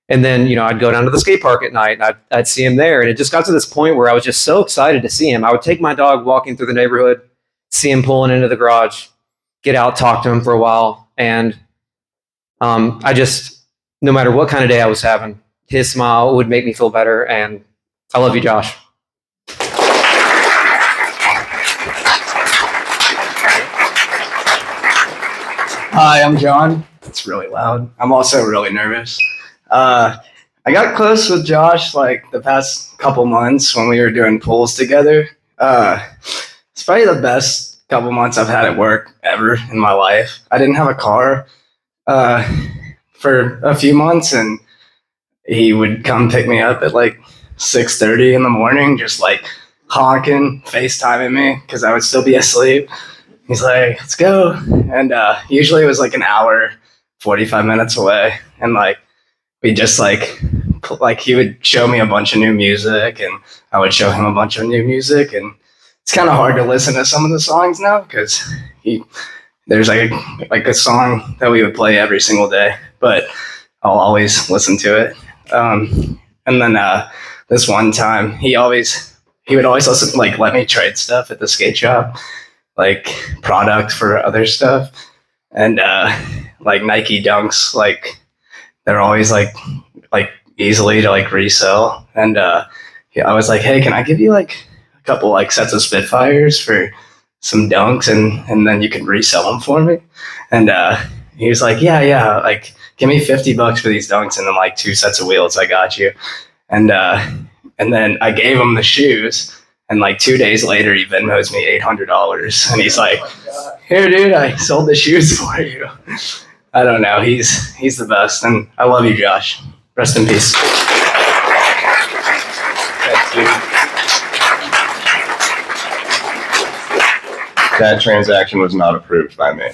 And then, I'd go down to the skate park at night and I'd see him there. And it just got to this point where I was just so excited to see him. I would take my dog walking through the neighborhood, see him pulling into the garage, get out, talk to him for a while. And I just, no matter what kind of day I was having, his smile would make me feel better. And I love you, Josh. Hi, I'm John. It's really loud. I'm also really nervous. I got close with Josh like the past couple months when we were doing pulls together. It's probably the best couple months I've had at work ever in my life. I didn't have a car for a few months, and he would come pick me up at like 6:30 in the morning, just like honking, FaceTiming me because I would still be asleep. He's like, let's go. And usually it was like an hour, 45 minutes away. And like, we just like he would show me a bunch of new music and I would show him a bunch of new music. And it's kind of hard to listen to some of the songs now because there's like a song that we would play every single day, but I'll always listen to it. And then this one time he would always listen, like let me trade stuff at the skate shop, like product for other stuff. And like Nike Dunks, like they're always like easily to like resell. And I was like, hey, can I give you like a couple like sets of Spitfires for some Dunks and then you can resell them for me? And he was like, yeah, like give me $50 for these Dunks and then like 2 sets of wheels. I got you. And then I gave him the shoes. And like 2 days later, he Venmos me $800. And he's like, here, dude, I sold the shoes for you. I don't know. He's the best. And I love you, Josh. Rest in peace. That transaction was not approved by me.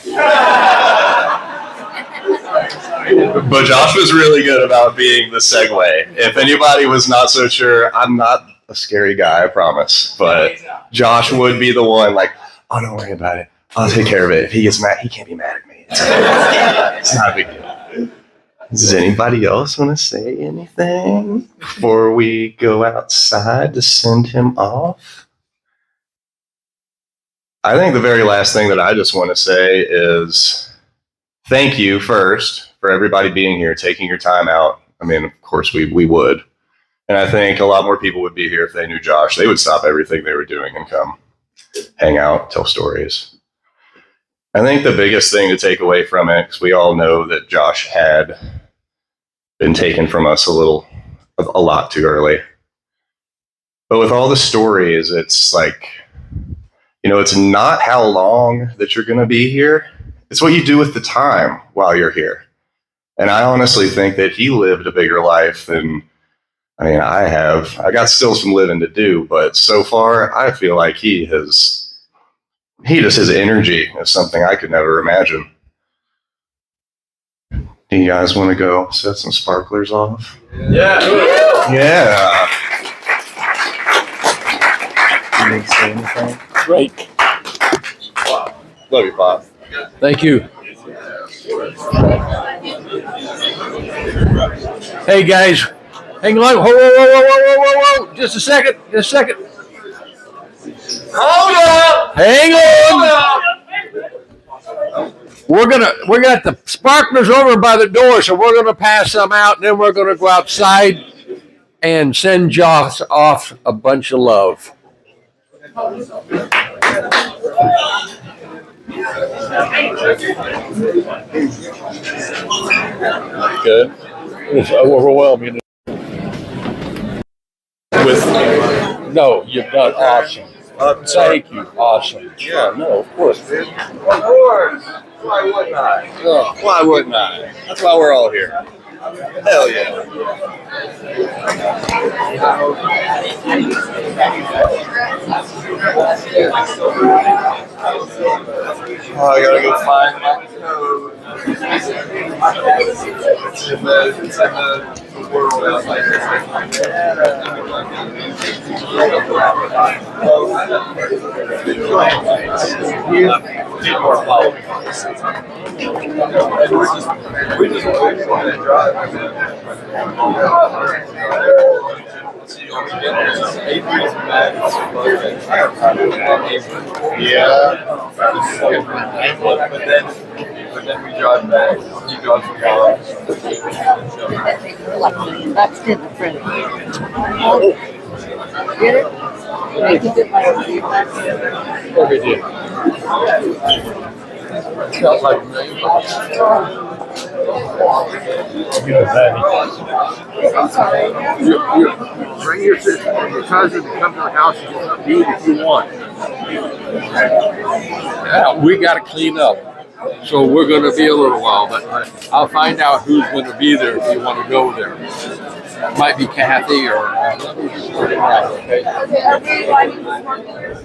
But Josh was really good about being the segue. If anybody was not so sure, I'm not a scary guy, I promise. But Josh would be the one like, oh, don't worry about it. I'll take care of it. If he gets mad, he can't be mad at me. It's not a big deal. Does anybody else want to say anything before we go outside to send him off? I think the very last thing that I just want to say is thank you first for everybody being here, taking your time out. I mean, of course, we would. And I think a lot more people would be here if they knew Josh. They would stop everything they were doing and come hang out, tell stories. I think the biggest thing to take away from it, because we all know that Josh had been taken from us a lot too early. But with all the stories, it's like, it's not how long that you're going to be here. It's what you do with the time while you're here. And I honestly think that he lived a bigger life than, I have. I got still some living to do, but so far I feel like his energy is something I could never imagine. Do you guys want to go set some sparklers off? Yeah. Yeah. You didn't say anything? Great. Wow. Love you, Pop. Thank you. Hey guys, hang on. Whoa. Just a second. Hold up. Hang on. We're gonna the sparklers over by the door, so we're gonna pass some out, and then we're gonna go outside and send Josh off a bunch of love. Good. It's overwhelming. No, you've done awesome. Thank you. Awesome. Yeah, no, of course, dude. Of course. Why wouldn't I? Oh, why wouldn't I? That's why we're all here. Hell yeah. Oh, I gotta go find my code. But then we drive back. You drive from That's different. Get it? Make it Over here. Felt like I'm sorry. you bring your sister and your cousin to come to the house and get something to eat if you want. Yeah, we got to clean up. So we're going to be a little while, but I'll find out who's going to be there if you want to go there. Might be Kathy or. Okay.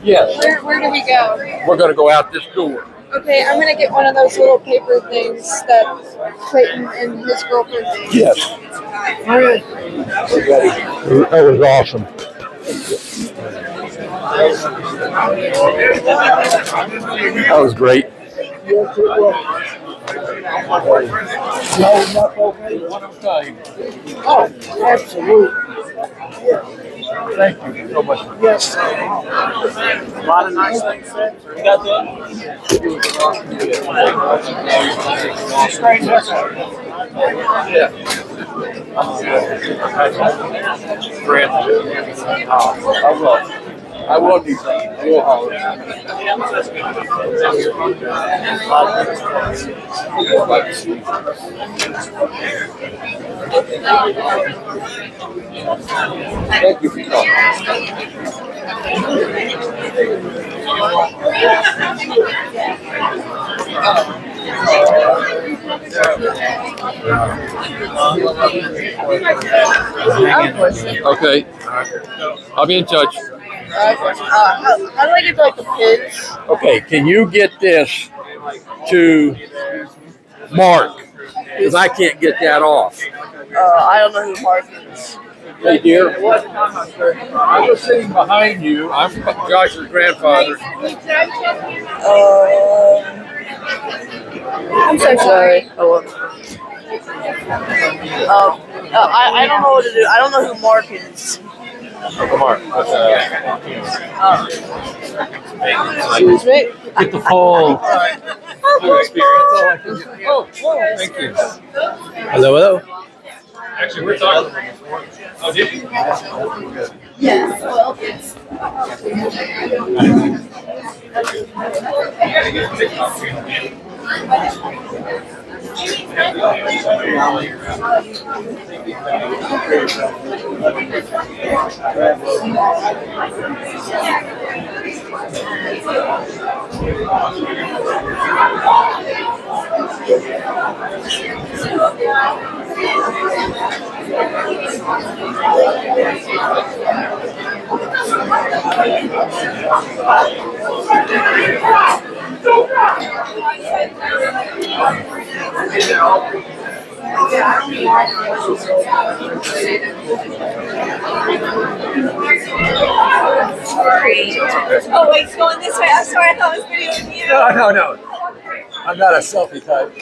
Yes. Where do we go? We're going to go out this door. Okay, I'm gonna get one of those little paper things that Clayton and his girlfriend made. Yes. All right. That was awesome. That was great. Oh, absolutely. Thank you so much. Yes. A lot of nice things said. You got that? Yeah. I will be saying. Thank you for coming. Okay. I'll be in touch. How do I get like the pins? Okay, can you get this to Mark? Because I can't get that off. I don't know who Mark is. Hey, dear. I was sitting behind you. I'm Josh's grandfather. I'm so sorry. I don't know what to do. I don't know who Mark is. Uncle Mark. Excuse me. Get the full experience. Oh, thank you. Hello, hello. Actually, we're talking. Oh, did you? Yes. Well, it's. Sorry. Oh, wait, it's going this way. I'm sorry, I thought I was videoing you. No. I'm not a selfie type.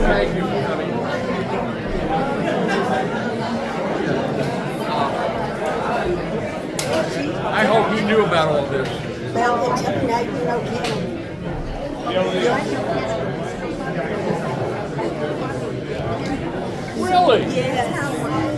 Thank you for coming. I hope you knew about all this. Well, it's Really? Yeah.